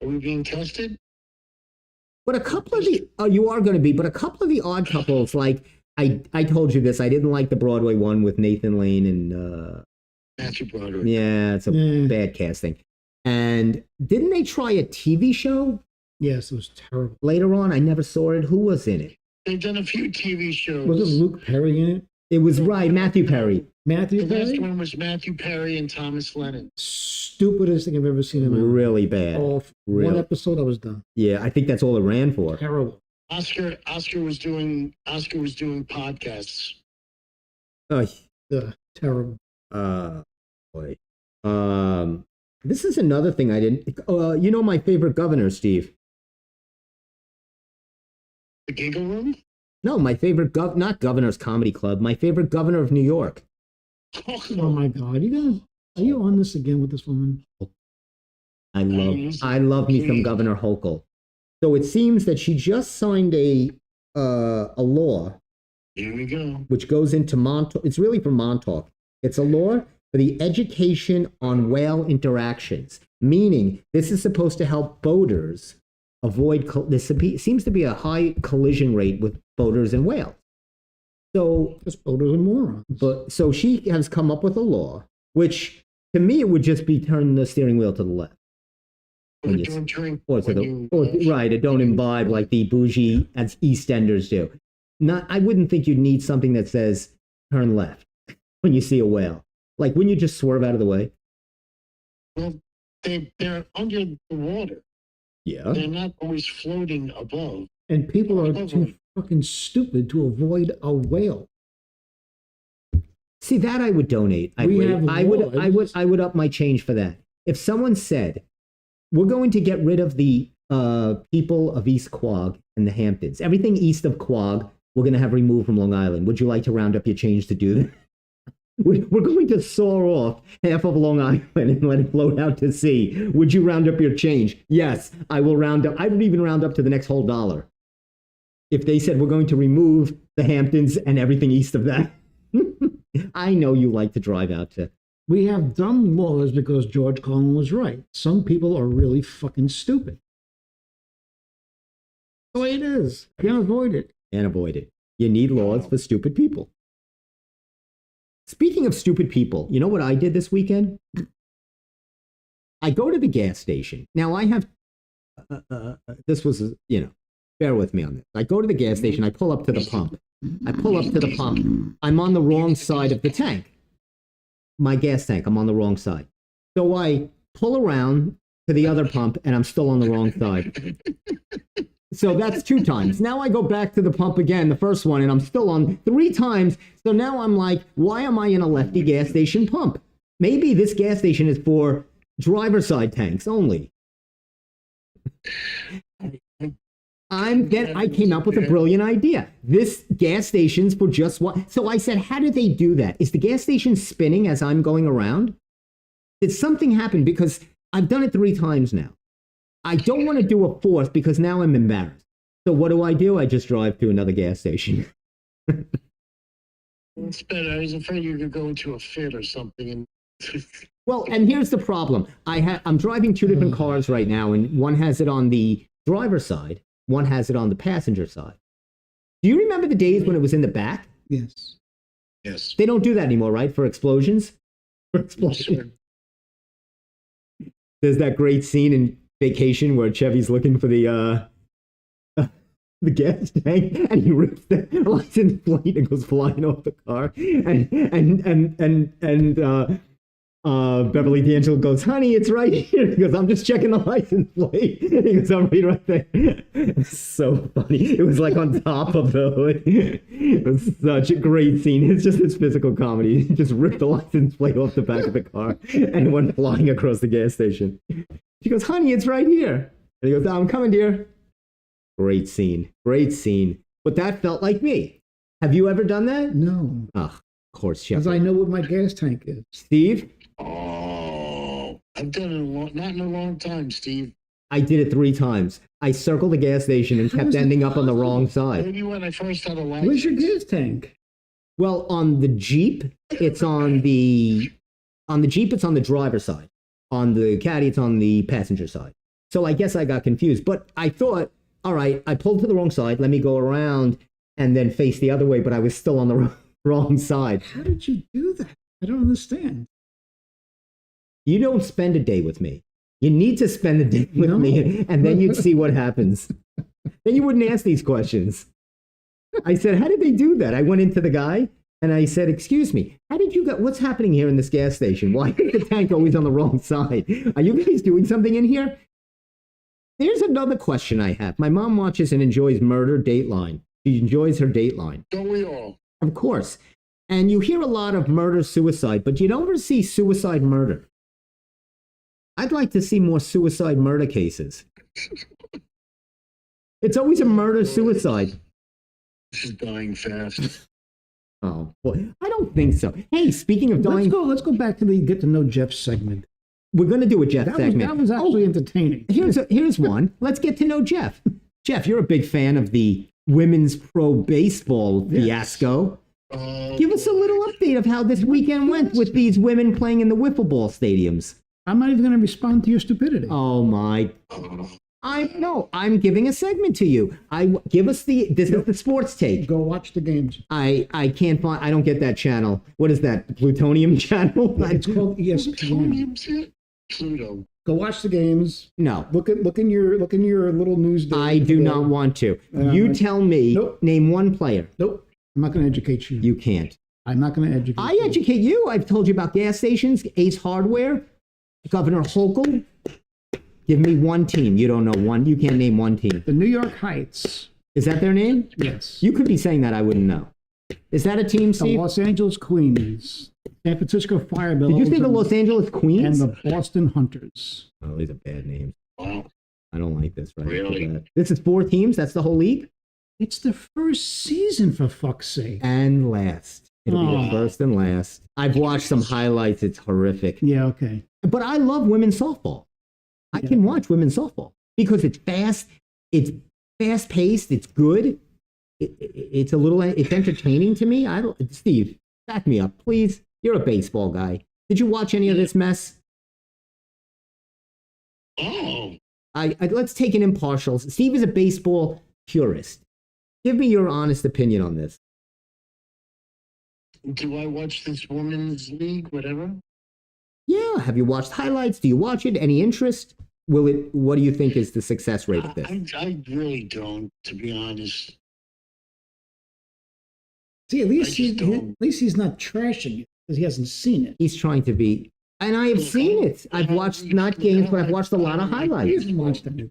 we being tested? But a couple of the you are going to be, but a couple of the Odd Couples, like I told you this, I didn't like the Broadway one with Nathan Lane and Matthew Broderick. yeah, it's a bad casting. And didn't they try a TV show? Yes, it was terrible. Later on, I never saw it. Who was in it? They've done a few TV shows. Was it Luke Perry in it? It was right, Matthew Perry. Matthew The last Perry? one was Matthew Perry and Thomas Lennon. Stupidest thing I've ever seen in my life. Really bad. Oh, Really. one episode I was done. Yeah, I think that's all it ran for. Terrible. Oscar was doing podcasts. Oh, Terrible. boy. This is another thing I didn't. You know my favorite governor, Steve. The Giggle Room? No, my favorite not Governor's Comedy Club. My favorite governor of New York. Oh my God! Are you on this again with this woman? I love me some Governor Hochul. So it seems that she just signed a law. Here we go. Which goes into Montauk. It's really from Montauk. It's a law for the education on whale interactions, meaning this is supposed to help boaters avoid. This seems to be a high collision rate with boaters and whales. So, because boaters are morons. But so she has come up with a law, which to me it would just be turn the steering wheel to the left. Or don't drink. Right, don't imbibe like the bougie as EastEnders do. I wouldn't think you'd need something that says turn left when you see a whale. Like, wouldn't you just swerve out of the way? Well, they're under the water. Yeah. They're not always floating above. And people are too fucking stupid to avoid a whale. See, that I would donate. I would up my change for that. If someone said, we're going to get rid of the people of East Quogue and the Hamptons, everything east of Quogue, we're going to have removed from Long Island. Would you like to round up your change to do that? We're going to saw off half of Long Island and let it float out to sea. Would you round up your change? Yes, I will round up. I would even round up to the next whole dollar. If they said we're going to remove the Hamptons and everything east of that. I know you like to drive out to. We have dumb laws because George Carlin was right. Some people are really fucking stupid. The way it is. Can't avoid it. Can't avoid it. You need laws for stupid people. Speaking of stupid people, you know what I did this weekend? I go to the gas station. Now I have, this was, bear with me on this. I go to the gas station. I pull up to the pump. I'm on the wrong side of the tank. My gas tank, I'm on the wrong side. So I pull around to the other pump and I'm still on the wrong side. So that's 2 times. Now I go back to the pump again, the first one, and I'm still on 3 times. So now I'm like, why am I in a lefty gas station pump? Maybe this gas station is for driver's side tanks only. I came up with a brilliant idea. This gas station's for just what? So I said, how do they do that? Is the gas station spinning as I'm going around? Did something happen? Because I've done it 3 times now. I don't want to do a 4th because now I'm embarrassed. So what do? I just drive to another gas station. It's better. I was afraid you could go into a fit or something. And well, and here's the problem. I'm driving 2 different cars right now, and one has it on the driver's side. One has it on the passenger side. Do you remember the days when it was in the back? Yes. Yes. They don't do that anymore, right? For explosions? For Yes, explosions. sir. There's that great scene in Vacation where Chevy's looking for the gas tank and he rips the license plate and goes flying off the car. And Beverly D'Angelo goes, honey, it's right here. He goes, I'm just checking the license plate. He goes, I'm right there. It's so funny. It was like on top of the hood. It was such a great scene. It's just his physical comedy. He just ripped the license plate off the back of the car and went flying across the gas station. She goes, honey, it's right here. And he goes, I'm coming, dear. Great scene. Great scene. But that felt like me. Have you ever done that? No. Oh, of course, Because Shepard. I know what my gas tank is. Steve? Oh, I've done it not in a long time, Steve. I did it 3 times. I circled the gas station and How kept is it ending up on the possible? wrong side. Maybe when I first had a license. Where's your gas tank? Well, on the Jeep, it's on the Jeep, it's on the driver's side. On the Caddy, it's on the passenger side. So I guess I got confused. But I thought, all right, I pulled to the wrong side. Let me go around and then face the other way. But I was still on the wrong side. How did you do that? I don't understand. You don't spend a day with me. You need to spend a day with No. me, and then you'd see what happens. Then you wouldn't ask these questions. I said, how did they do that? I went into the guy and I said, excuse me, how did you get, what's happening here in this gas station? Why is the tank always on the wrong side? Are you guys doing something in here? There's another question I have. My mom watches and enjoys Murder Dateline. She enjoys her Dateline. Don't we all? Of course. And you hear a lot of murder, suicide, but you don't ever see suicide murder. I'd like to see more suicide murder cases. It's always a murder, suicide. This is dying fast. Oh, well, I don't think so. Hey, speaking of dying, Let's go back to the get to know Jeff segment. we're going to do a Jeff segment. That was actually entertaining. Here's one. Let's get to know Jeff. Jeff, you're a big fan of the women's pro baseball fiasco. Give us a little update of how this weekend went with these women playing in the wiffle ball stadiums. I'm not even going to respond to your stupidity. Oh my! I'm giving a segment to you. Give us this is the sports take. Go watch the games. I can't find. I don't get that channel. What is that? Plutonium channel? It's called ESPN. Plutonium's it? Pluto. Go watch the games. No. Look in your little news. I do not want to. You tell me. Nope. Name one player. Nope. I'm not going to educate you. You can't. I'm not going to educate I you. educate you. I've told you about gas stations, Ace Hardware, Governor Hochul. Give me one team. You don't know one. You can't name one team. The New York Heights. Is that their name? Yes. You could be saying that. I wouldn't know. Is that a team, The Steve? Los Angeles Queens. San Francisco Fire Did you say the Los Angeles Queens? and the Boston Hunters. Oh, these are bad names. Wow. I don't like this. Right? Really? This is 4 teams. That's the whole league. It's the first season, for fuck's sake. And last. It'll be the Oh. first and last. I've watched some highlights. It's horrific. Yeah, okay. But I love women's softball. I can watch women's softball because it's fast. It's fast paced. It's good. It's entertaining to me. Steve, back me up, please. You're a baseball guy. Did you watch any of this mess? Oh. Let's take an impartial. Steve is a baseball purist. Give me your honest opinion on this. Do I watch this women's league, whatever? Yeah. Have you watched highlights? Do you watch it? Any interest? What do you think is the success rate of this? I really don't, to be honest. See, at least I just don't. he's not trashing it because he hasn't seen it. He's trying to be, and I have seen it. I've watched not games, but I've watched a lot of He highlights. hasn't watched it.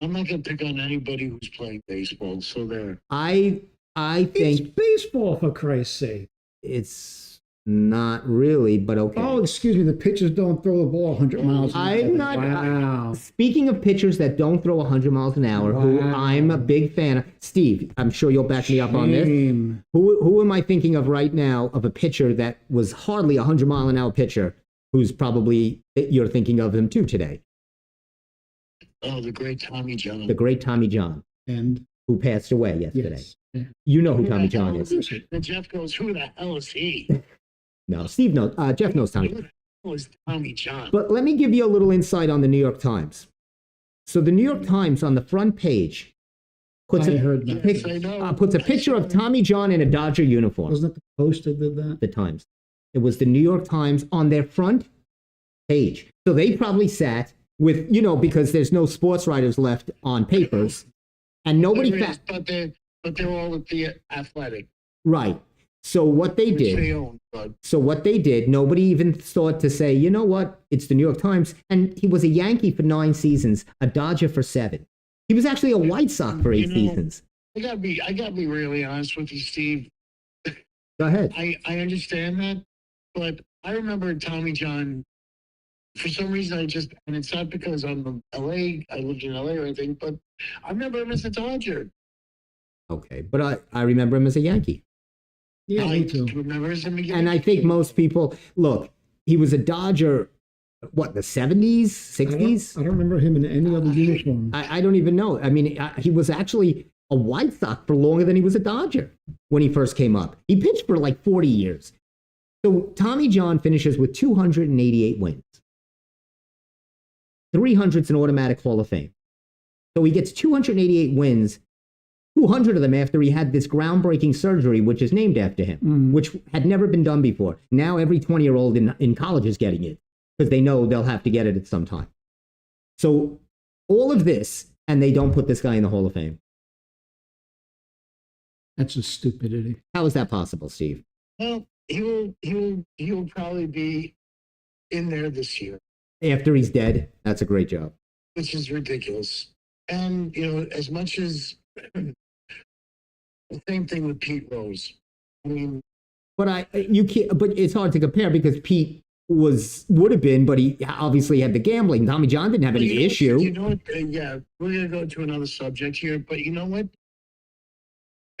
I'm not going to pick on anybody who's playing baseball, so there. I It's think baseball, for Christ's sake. it's not really, but okay. Oh, excuse me. The pitchers don't throw the ball 100 miles an hour. I'm not. Wow. Speaking of pitchers that don't throw 100 miles an hour, who Wow. I'm a big fan of, Steve, I'm sure you'll back me up on this. Shame. Who am I thinking of right now of a pitcher that was hardly a 100-mile-an-hour pitcher, who's probably, you're thinking of him too today? Oh, the great Tommy John. The great Tommy John, And who passed away yesterday. yes. Yeah. You know who Tommy John is. And Jeff goes, who the hell is he? No, Steve knows. Jeff knows Tommy. Who the hell is Tommy John? But let me give you a little insight on the New York Times. So the New York Times on the front page puts I a, heard that. Yes, I know. puts a picture of Tommy John in a Dodger uniform. Wasn't that the Post that did that? The Times. It was the New York Times on their front page. So they probably sat with, because there's no sports writers left on papers, and nobody But they're all at the Athletic. Right. So what they Which did. they own, but Nobody even thought to say, you know what? It's the New York Times, and he was a Yankee for 9 seasons, a Dodger for 7. He was actually a White Sox for 8 seasons. I gotta be really honest with you, Steve. Go ahead. I understand that, but I remember Tommy John. For some reason, and it's not because I'm from LA, I lived in LA or anything, but I remember him as a Dodger. Okay, but I remember him as a Yankee. Yeah, I me too. remember him again. And I think most people, look, he was a Dodger, what, the 70s, 60s? I don't remember him in any other uniform. I don't even know. I mean, he was actually a White Sox for longer than he was a Dodger when he first came up. He pitched for like 40 years. So Tommy John finishes with 288 wins. 300's an automatic Hall of Fame. So he gets 288 wins, 200 of them after he had this groundbreaking surgery, which is named after him, which had never been done before. Now every 20-year-old in college is getting it because they know they'll have to get it at some time. So all of this, and they don't put this guy in the Hall of Fame. That's just stupidity. How is that possible, Steve? Well, he'll probably be in there this year, After he's dead? That's a great job. which is ridiculous. And as much as the same thing with Pete Rose. I mean, But you can't. But it's hard to compare because Pete would have been, but he obviously had the gambling. Tommy John didn't have any issue. You know what? Yeah, we're gonna go to another subject here, but you know what?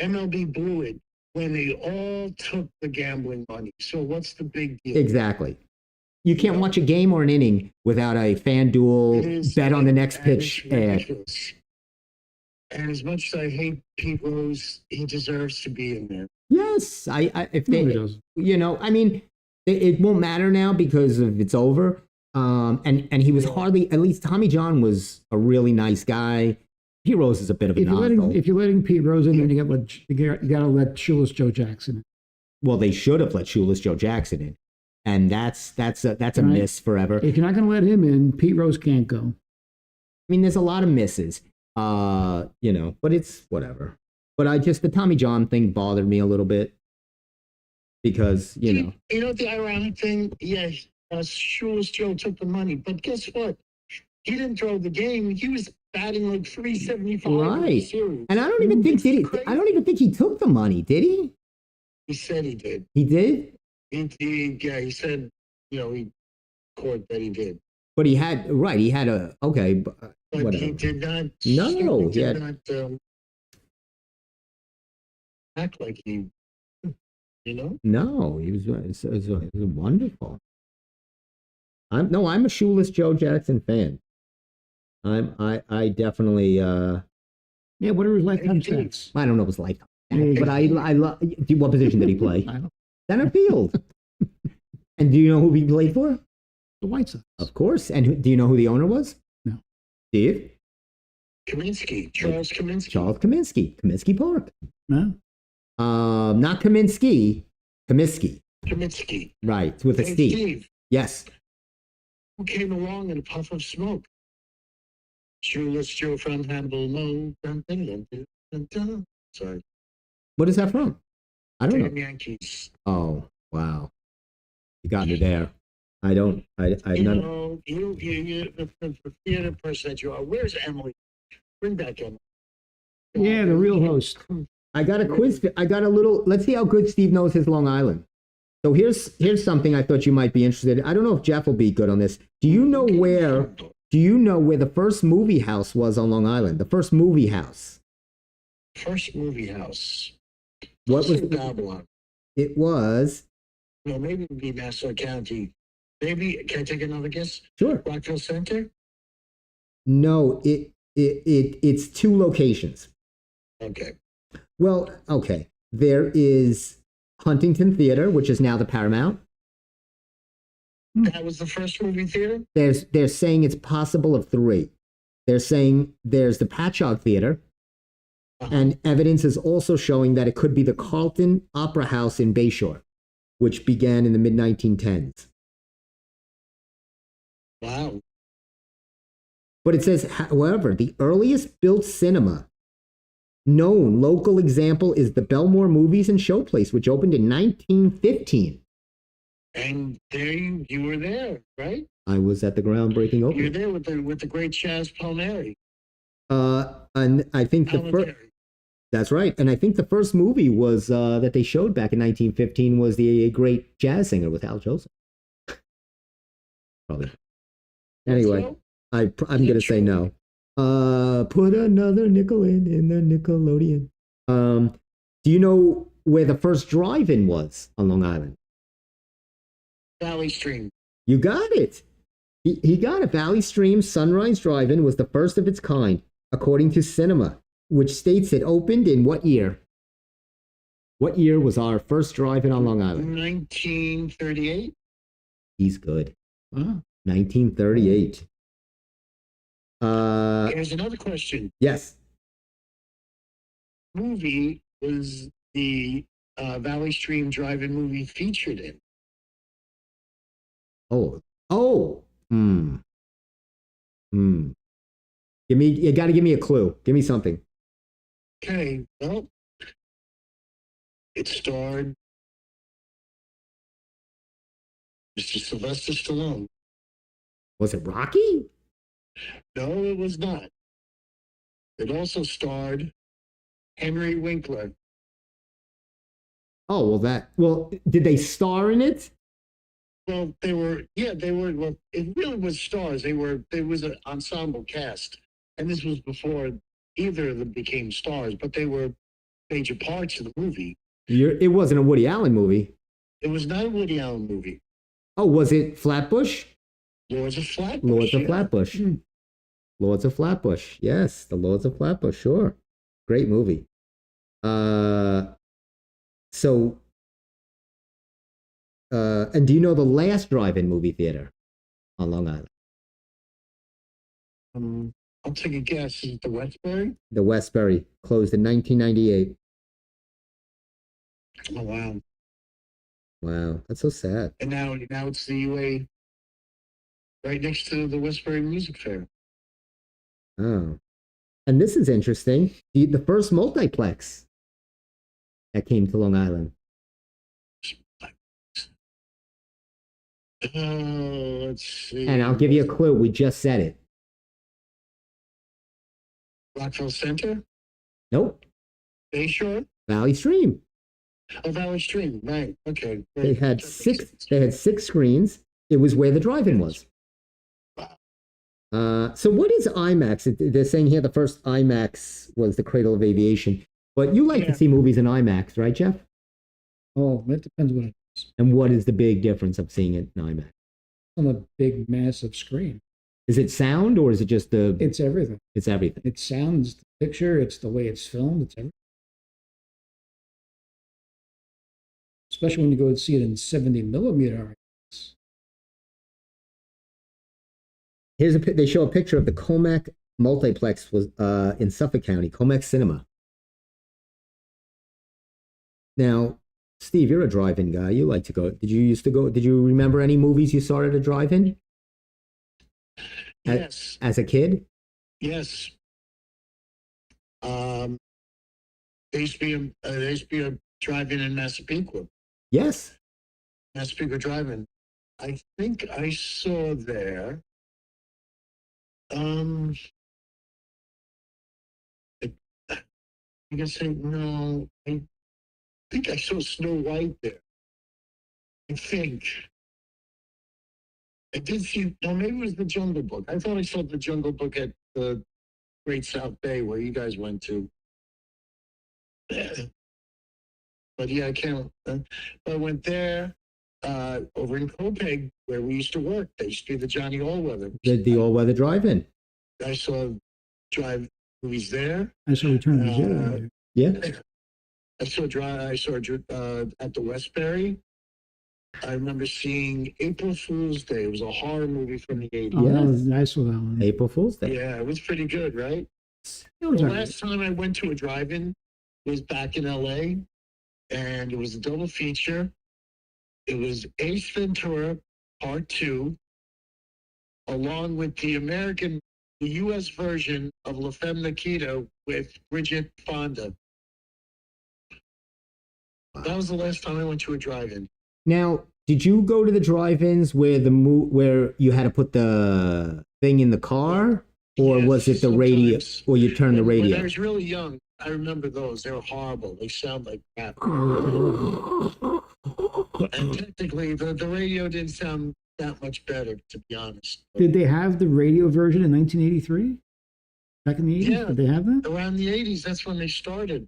MLB blew it when they all took the gambling money. So what's the big deal? Exactly. You can't watch a game or an inning without a FanDuel bet on the next pitch ad. And as much as I hate Pete Rose, he deserves to be in there. Yes, if they, No, he doesn't. I mean, it won't matter now because it's over. And he was hardly. At least Tommy John was a really nice guy. Pete Rose is a bit of a novel. If you're letting Pete Rose in, then you got to let Shoeless Joe Jackson in. Well, they should have let Shoeless Joe Jackson in, and that's a miss forever. If you're not going to let him in, Pete Rose can't go. I mean, there's a lot of misses, but it's whatever. But the Tommy John thing bothered me a little bit because, You know the ironic thing? Yeah, Shoeless Joe took the money, but guess what? He didn't throw the game. He was batting like 375 in the right. series. And I don't even think I don't even think he took the money, did he? He said he did. He did? He said, he court that he did. But he had okay, but But he did not. No, he did not act like he. No, he was wonderful. I'm a Shoeless Joe Jackson fan. I definitely Yeah, what are his lifetime stats? I don't know his lifetime, but I love. What position did he play? I don't. Center field. And do you know who he played for? The White Sox. Of course. And do you know who the owner was? No. Steve? Kaminsky, Charles Kaminsky. Charles Kaminsky. Kaminsky Park. No. Not Kaminsky. Kaminsky. Kaminsky. Right. It's with a Hey, C. Steve, Yes. who came along in a puff of smoke? Shoeless Joe from Hannibal Mo. Dun, dun, dun, dun, dun, dun. Sorry. What is that from? I don't Damn know. Yankees. Oh, wow. You got me there. I don't. I You none. know, you the theater person that you are. Where's Emily? Bring back Emily. Yeah, the real host. I got a quiz. I got a little. Let's see how good Steve knows his Long Island. So here's something I thought you might be interested in. I don't know if Jeff will be good on this. Do you know where the first movie house was on Long Island? The first movie house. First movie house. What was Babylon? it? Was No, maybe it'd be Nassau County. Maybe, can I take another guess? sure. Rockville Center? No, it's 2 locations. Okay. Well, okay. There is Huntington Theater, which is now the Paramount. That was the first movie theater? They're saying it's possible of 3. They're saying there's the Patchogue Theater, And evidence is also showing that it could be the Carlton Opera House in Bayshore, which began in the mid 1910s. Wow. But it says, however, the earliest built cinema known local example is the Belmore Movies and Showplace, which opened in 1915. And there you were there, right? I was at the groundbreaking opening. You were there with the great Chaz Palmieri. And I think the first. That's right. And I think the first movie was that they showed back in 1915 was the great jazz singer with Al Jolson. Probably. Anyway, I'm going to say no. Put another nickel in the Nickelodeon. Do you know where the first drive-in was on Long Island? Valley Stream. You got it. He got it. Valley Stream Sunrise Drive-In was the first of its kind, according to Cinema, which states it opened in what year? What year was our first drive-in on Long Island? 1938. He's good. 1938. Here's another question. Yes. Movie was the Valley Stream Drive-In movie featured in? You got to give me a clue. Give me something. Okay, well, it starred Mr. Sylvester Stallone. Was it Rocky? No, it was not. It also starred Henry Winkler. Oh, well, did they star in it? Well, well, it really was stars. There was an ensemble cast. And this was before either of them became stars, but they were major parts of the movie. It wasn't a Woody Allen movie. It was not a Woody Allen movie. Oh, was it Flatbush? Lords of Flatbush. Lords of Flatbush. Lords of Flatbush. Yes, the Lords of Flatbush. Sure. Great movie. And do you know the last drive-in movie theater on Long Island? I'll take a guess. Is it the Westbury? The Westbury closed in 1998. Oh, wow. Wow, that's so sad. And now it's the UA right next to the Westbury Music Fair. Oh. And this is interesting. The first multiplex that came to Long Island. Let's see. And I'll give you a clue. We just said it. Rockville Center? Nope. Bayshore? Valley Stream. Oh, Valley Stream. Right. Okay. Great. They had six screens. It was where the drive-in was. Wow. So what is IMAX? They're saying here the first IMAX was the Cradle of Aviation. But you like to see movies in IMAX, right, Jeff? Oh, that depends what it is. And what is the big difference of seeing it in IMAX? On a big, massive screen. Is it sound or is it just the... It's everything. It's everything. It sounds, the picture, it's the way it's filmed, it's everything. Especially when you go and see it in 70 millimeter. They show a picture of the Comac multiplex was in Suffolk County, Comac Cinema. Now, Steve, you're a drive-in guy. You like to go. Did you remember any movies you saw at a drive-in? Yes. As a kid? Yes. There used to be a drive-in in Massapequa. Yes. Massapequa Drive-In. I think I saw there. I guess no. I think I saw Snow White there. I think. I did see. No, maybe it was the Jungle Book. I thought I saw the Jungle Book at the Great South Bay where you guys went to. But yeah, I can't. I went there over in Copeg where we used to work. They used to be the Johnny Allweather. The All-Weather Drive-In. I saw drive movies there. I saw Return of the Jedi. Yeah. I saw at the Westbury. I remember seeing April Fool's Day. It was a horror movie from the 80s. Oh, I saw that one. April Fool's Day. Yeah, it was pretty good, right? It was The all right. last time I went to a drive-in was back in LA, and it was a double feature. It was Ace Ventura Part 2, along with the US version of La Femme Nikita with Bridget Fonda. That was the last time I went to a drive-in. Now, did you go to the drive-ins where where you had to put the thing in the car, or Yes, was it the radio, sometimes. or you turned the When I radio? was really young, I remember those. They were horrible. They sound like crap. And technically, the radio didn't sound that much better, to be honest. Did they have the radio version in 1983? Back in the 80s? Yeah. Did they have that? Around the 80s, that's when they started.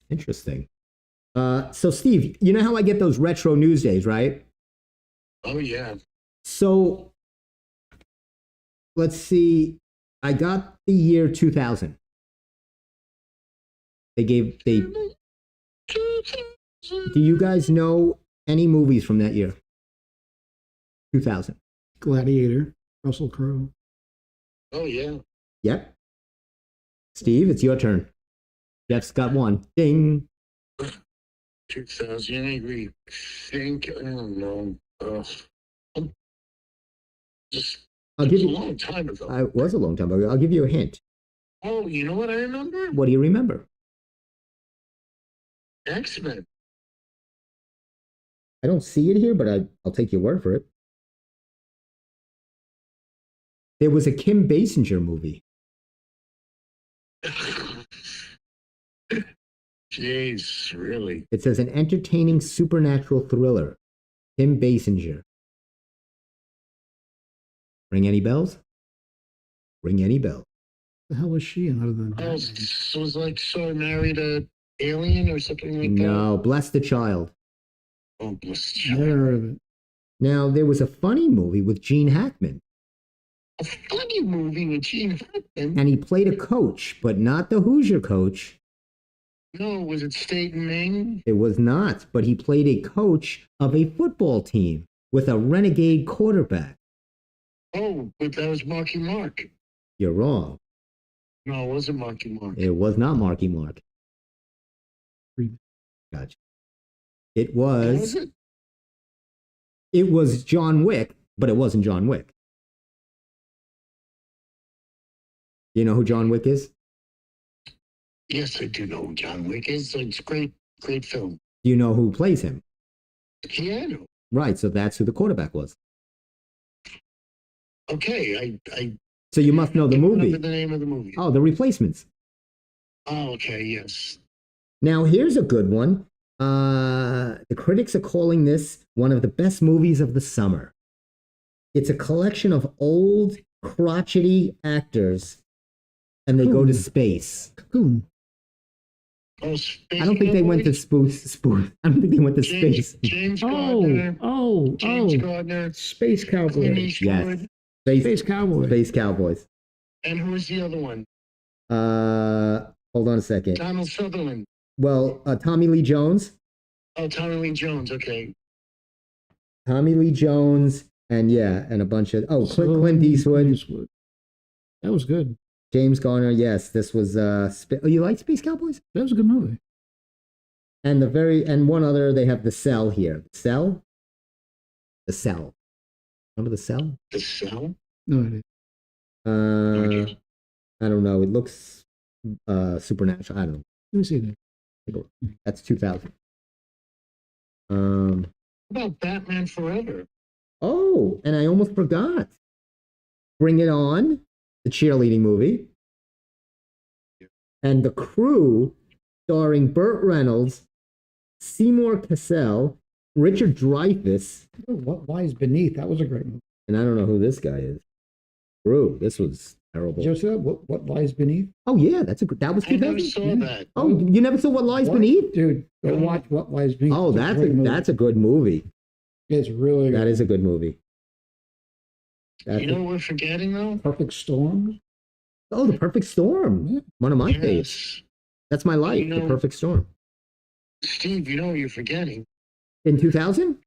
Interesting. So Steve, you know how I get those retro news days, right? Oh, yeah. So let's see. I got the year 2000. Do you guys know any movies from that year? 2000. Gladiator, Russell Crowe. Oh, yeah. Yep. Steve, it's your turn. Jeff's got one. Ding. 2000, I agree. I don't know. I'll It give was a you. long time ago. It was a long time ago. I'll give you a hint. Oh, you know what I remember? What do you remember? X-Men. I don't see it here, but I'll take your word for it. There was a Kim Basinger movie. Jeez, really? It says an entertaining supernatural thriller. Kim Basinger. Ring any bells? Ring any bell? The hell was she in other than Oh, Batman? it was like so I married a alien or something like that. No, Bless the Child. Oh, bless you. Never heard of it. Now, there was a funny movie with Gene Hackman, A funny movie with Gene Hackman. and he played a coach, but not the Hoosier coach. No, was it State and Maine? It was not, but he played a coach of a football team with a renegade quarterback. Oh, but that was Marky Mark. You're wrong. No, it wasn't Marky Mark. It was not Marky Mark. Gotcha. It What was. was it? It was John Wick, but it wasn't John Wick. You know who John Wick is? Yes, I do know who John Wick is. It's a great, great film. Do you know who plays him? Keanu. Right, so that's who the quarterback was. Okay, I So you must know the can't movie. remember the name of the movie. Oh, The Replacements. Oh, okay, yes. Now, here's a good one. The critics are calling this one of the best movies of the summer. It's a collection of old, crotchety actors, and they go to space. Cocoon. Oh, Space I don't think they went to Cowboys? I don't think they went to space. James Oh, Gardner. oh, James oh. Gardner. Space Clint Cowboy. Eastwood. Yes. Space Cowboy. Space Cowboys. And who was the other one? Hold on a second. Donald Sutherland. Well, Tommy Lee Jones. Oh, Tommy Lee Jones. Okay. Tommy Lee Jones, and a bunch of Clint Eastwood, That was good. James Garner. Yes, this was. Oh, you like Space Cowboys? That was a good movie. And one other. They have The Cell here. The Cell. Remember The Cell? The Cell? No idea. I don't know. It looks supernatural. I don't know. Let me see that. Take a look. That's 2000. How about Batman Forever? Oh, and I almost forgot. Bring It On, the cheerleading movie. And The Crew, starring Burt Reynolds, Seymour Cassell, Richard Dreyfuss, Oh, What Lies Beneath? That was a great movie. and I don't know who this guy is. Crew, this was terrible. Did you ever see that? What Lies Beneath? Oh yeah, that was I never 2000. saw that. Oh, you never saw What Lies What? Beneath? Dude, go watch What Lies Beneath. Oh, It's a great movie. that's a good movie. It's really good. That is a good movie. You know what we're forgetting, though? Perfect Storm. Oh, The Perfect Storm. Yeah. One of my favorites. Yes. That's my life. You know- The Perfect Storm. Steve, you know what you're forgetting? In 2000?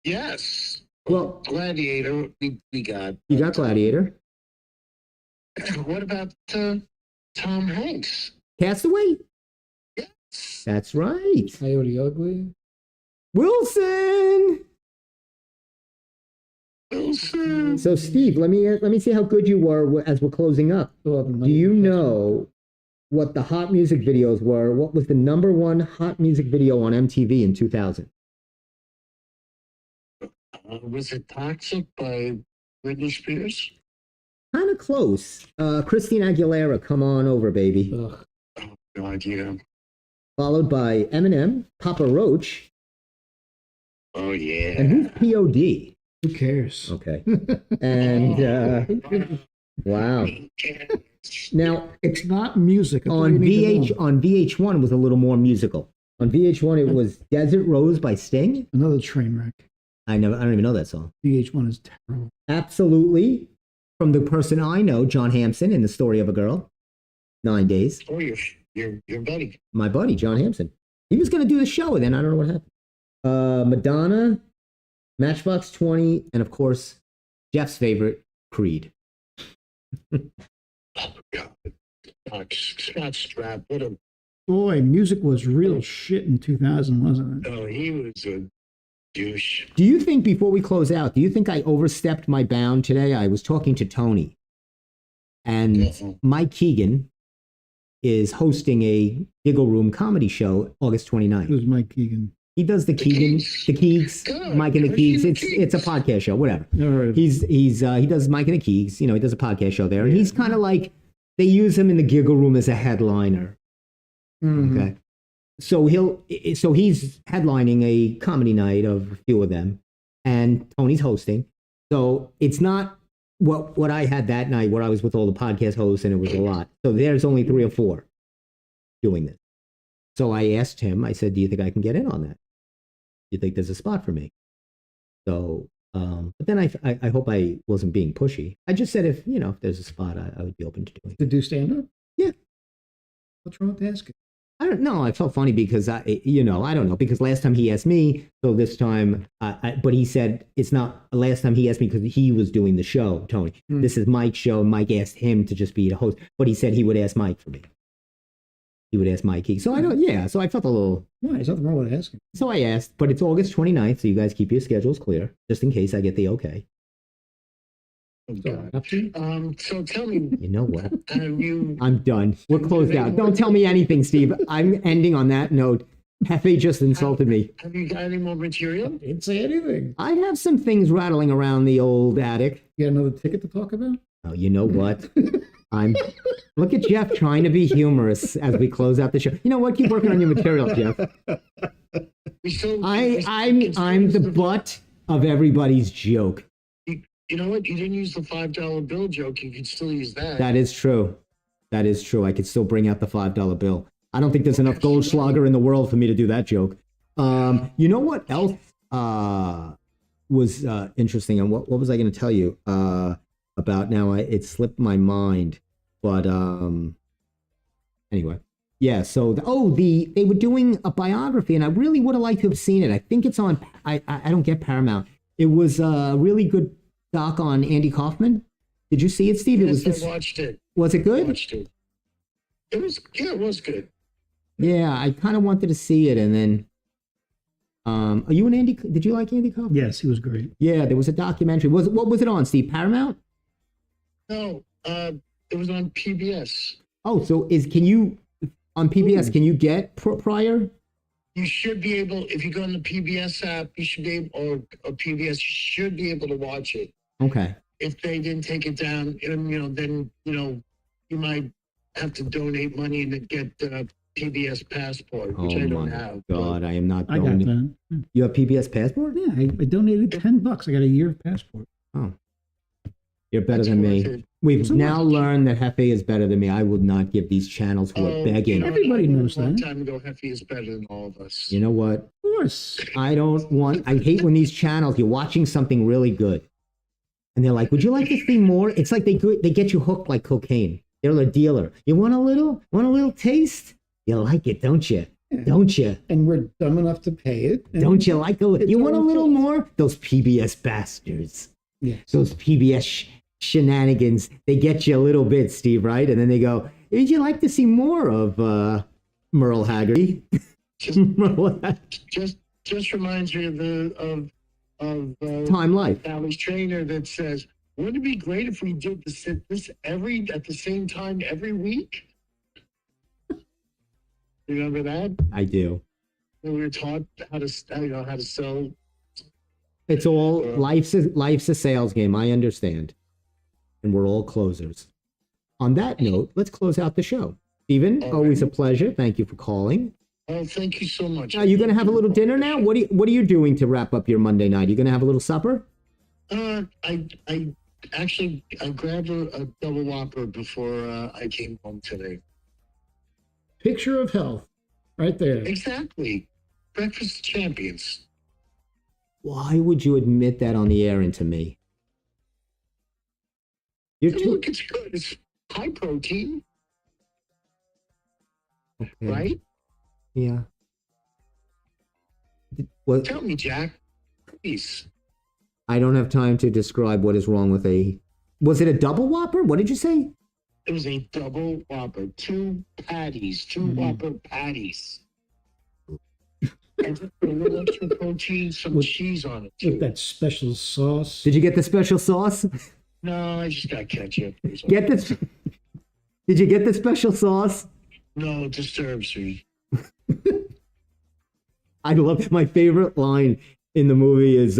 Yes. Well, Gladiator, we got. you got Gladiator. What about Tom Hanks? Castaway? Yes. That's right. Coyote Ugly. Wilson! Wilson. So, Steve, let me see how good you were as we're closing up. Do you know what the hot music videos were? What was the #1 hot music video on MTV in 2000? Was it Toxic by Britney Spears? Kind of close. Christina Aguilera, Come On Over, Baby. Ugh. Oh, God, yeah. Followed by Eminem, Papa Roach. Oh, yeah. And who's POD? Who cares? Okay. And wow. Now It's not music. That's all on you need to know. VH1 was a little more musical. On VH1 it was Desert Rose by Sting. Another train wreck. I don't even know that song. VH1 is terrible. Absolutely. From the person I know, John Hampson in The Story of a Girl. 9 Days. Oh, your buddy. My buddy, John Hampson. He was going to do the show, and then I don't know what happened. Madonna, Matchbox 20, and of course, Jeff's favorite, Creed. Oh, God. Scott Strapp. What a. Boy, music was real shit in 2000, wasn't it? Oh, he was a douche. Do you think, before we close out, do you think I overstepped my bound today? I was talking to Tony, and Mike Keegan is hosting a Giggle Room comedy show August 29th. Who's Mike Keegan? He does the Keegs, God, Mike and the Christian Keegs. It's a podcast show, whatever. All right. He does Mike and the Keegs. You know, he does a podcast show there, and he's kind of like, they use him in the Giggle Room as a headliner. Mhm. Okay, so he's headlining a comedy night of a few of them, and Tony's hosting. So it's not what I had that night where I was with all the podcast hosts, and it was a lot. So there's only 3 or 4 doing this. So I asked him. I said, "Do you think I can get in on that? Do you think there's a spot for me?" So, but then I hope I wasn't being pushy. I just said if there's a spot, I would be open to doing it. To do stand up? Yeah. What's wrong with asking? I don't know. I felt funny because I don't know, because last time he asked me, so this time, but he said it's not last time he asked me because he was doing the show, Tony. This is Mike's show. Mike asked him to just be the host, but he said he would ask Mike for me. He would ask Mike. So so I felt a little. Why? There's nothing wrong with asking. So I asked, but it's August 29th, so you guys keep your schedules clear, just in case I get the okay. Oh, So, God. up to you? So tell me, You know what? have you. I'm done. We're closed out. Don't tell me anything, Steve. I'm ending on that note. Hefe just insulted me. Have you got any more material? Didn't say anything. I have some things rattling around the old attic. You got another ticket to talk about? Oh, you know what? Look at Jeff trying to be humorous as we close out the show. You know what? Keep working on your material, Jeff. I'm the butt of everybody's joke. You know what? You didn't use the $5 bill joke. You could still use that. That is true. That is true. I could still bring out the $5 bill. I don't think there's enough Goldschlager in the world for me to do that joke. You know what else was interesting? And what was I going to tell you about now? It slipped my mind. But anyway, yeah. So they were doing a biography, and I really would have liked to have seen it. I think it's on. I don't get Paramount. It was a really good doc on Andy Kaufman. Did you see it, Steve? Yes, I watched it. Was it good? Watched it. It was good. Yeah, I kind of wanted to see it, and then. Are you an Andy? Did you like Andy Kaufman? Yes, he was great. Yeah, there was a documentary. What was it on, Steve? Paramount? No, it was on PBS. Oh, so can you on PBS? Can you get prior? You should be able, if you go on the PBS app, you should be able, or PBS, you should be able to watch it. Okay. If they didn't take it down, then you might have to donate money to get PBS passport, which I don't have. God, I am not I got going. that. You have PBS passport? Yeah, I donated $10. I got a year of passport. Oh, you're better That's than worth me. it. We've So now much. learned that Hefe is better than me. I would not give these channels who are begging. Everybody knows A long that. time ago, Heffy is better than all of us. You know what? Of course. I hate when these channels, you're watching something really good. And they're like, would you like to see more? It's like they get you hooked like cocaine. They're a dealer. You want a little taste? You like it, don't you? Don't you? And we're dumb enough to pay it. Don't you like a little? You want a our little fault. more? Those PBS bastards. Yeah. Those PBS shenanigans. They get you a little bit, Steve, right? And then they go, would you like to see more of Merle Haggerty? Just reminds me of Time Life. Sally's trainer that says, wouldn't it be great if we did this at the same time every week? Remember that? I do. When we were taught how to sell. It's all life's a sales game. I understand, and we're all closers. On that note, let's close out the show. Stephen, always a pleasure. Thank you for calling. Oh, thank you so much. Are you going to have a little dinner now? What are you doing to wrap up your Monday night? You going to have a little supper? I grabbed a double whopper before I came home today. Picture of health, right there. Exactly. Breakfast champions. Why would you admit that on the air and to me? Look, it's good. It's high protein. Okay. Right? Yeah. Well, Tell me, Jack. Please. I don't have time to describe what is wrong with was it a double whopper? What did you say? It was a double whopper. 2 patties. 2 whopper patties. And just a little extra protein, some cheese on it, too. With that special sauce. Did you get the special sauce? No, I just got ketchup. Get this. Did you get the special sauce? No, it disturbs me. I love my favorite line in the movie is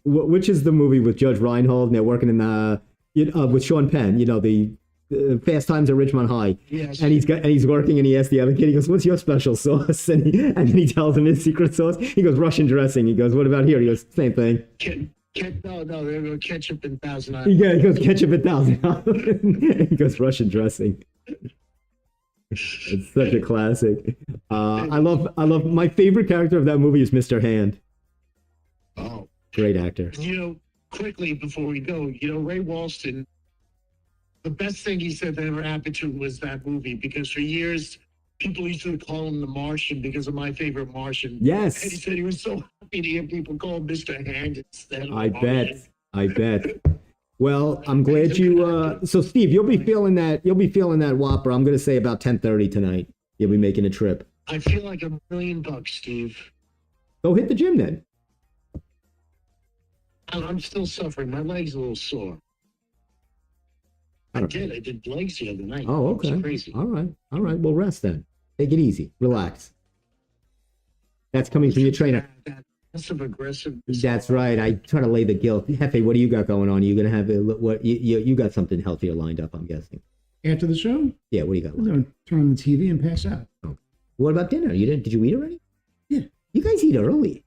which is the movie with Judge Reinhold and they're working in with Sean Penn, the Fast Times at Ridgemont High. Yes. And he's working and he asks the other kid, he goes, what's your special sauce? And then he tells him his secret sauce. He goes, Russian dressing. He goes, what about here? He goes, same thing. No, there go ketchup and Thousand Island. Yeah, he goes, ketchup and Thousand Island. He goes, Russian dressing. It's such a classic. I love my favorite character of that movie is Mr. Hand. Oh, great actor. Quickly before we go, Ray Walston, the best thing he said that ever happened to him was that movie, because for years people used to call him the Martian because of My Favorite Martian. Yes. And he said he was so happy to hear people call him Mr. Hand instead of I Martian. bet. Well, I'm glad you. So, Steve, you'll be feeling that Whopper. I'm going to say about 10:30 tonight. You'll be making a trip. I feel like $1 million, Steve. Go hit the gym then. I'm still suffering. My leg's a little sore. I did legs the other night. Oh, It okay. was crazy. All right. Well, rest then. Take it easy. Relax. That's coming from your trainer. That passive aggressive. That's right. I try to lay the guilt. Hefe, what do you got going on? Are you going to have what? You got something healthier lined up, I'm guessing. After the show, Yeah. What do you got? I'm going to turn on the TV and pass out. What about dinner? Did you eat already? Yeah. You guys eat early.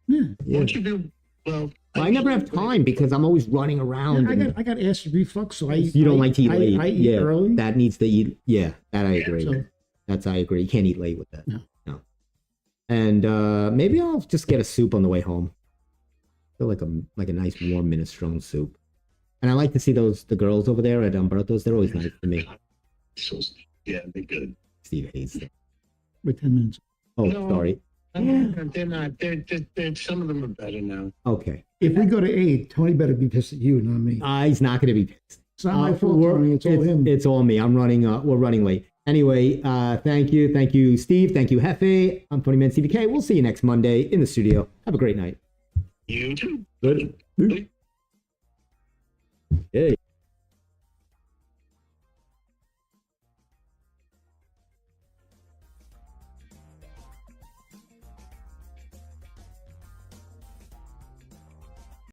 Yeah. What you do? Well, I never have time because I'm always running around. I got acid reflux, so You don't like to eat late. I eat early. That needs to eat. Yeah, that I agree. So- I agree. You can't eat late with that. No. And maybe I'll just get a soup on the way home. I feel like a nice warm minestrone soup. And I like to see the girls over there at Umberto's. They're always nice to me. So, yeah, they're good. Steve hates them. With 10 minutes. Oh, No. sorry. They're not. They're some of them are better now. Okay. If we go to 8, Tony better be pissed at you, not me. He's not going to be pissed. It's not my fault, Tony. It's all him. It's all me. I'm running. We're running late. Anyway, thank you, Steve. Thank you, Hefe. I'm Tony Man CBK. We'll see you next Monday in the studio. Have a great night. You too. Good.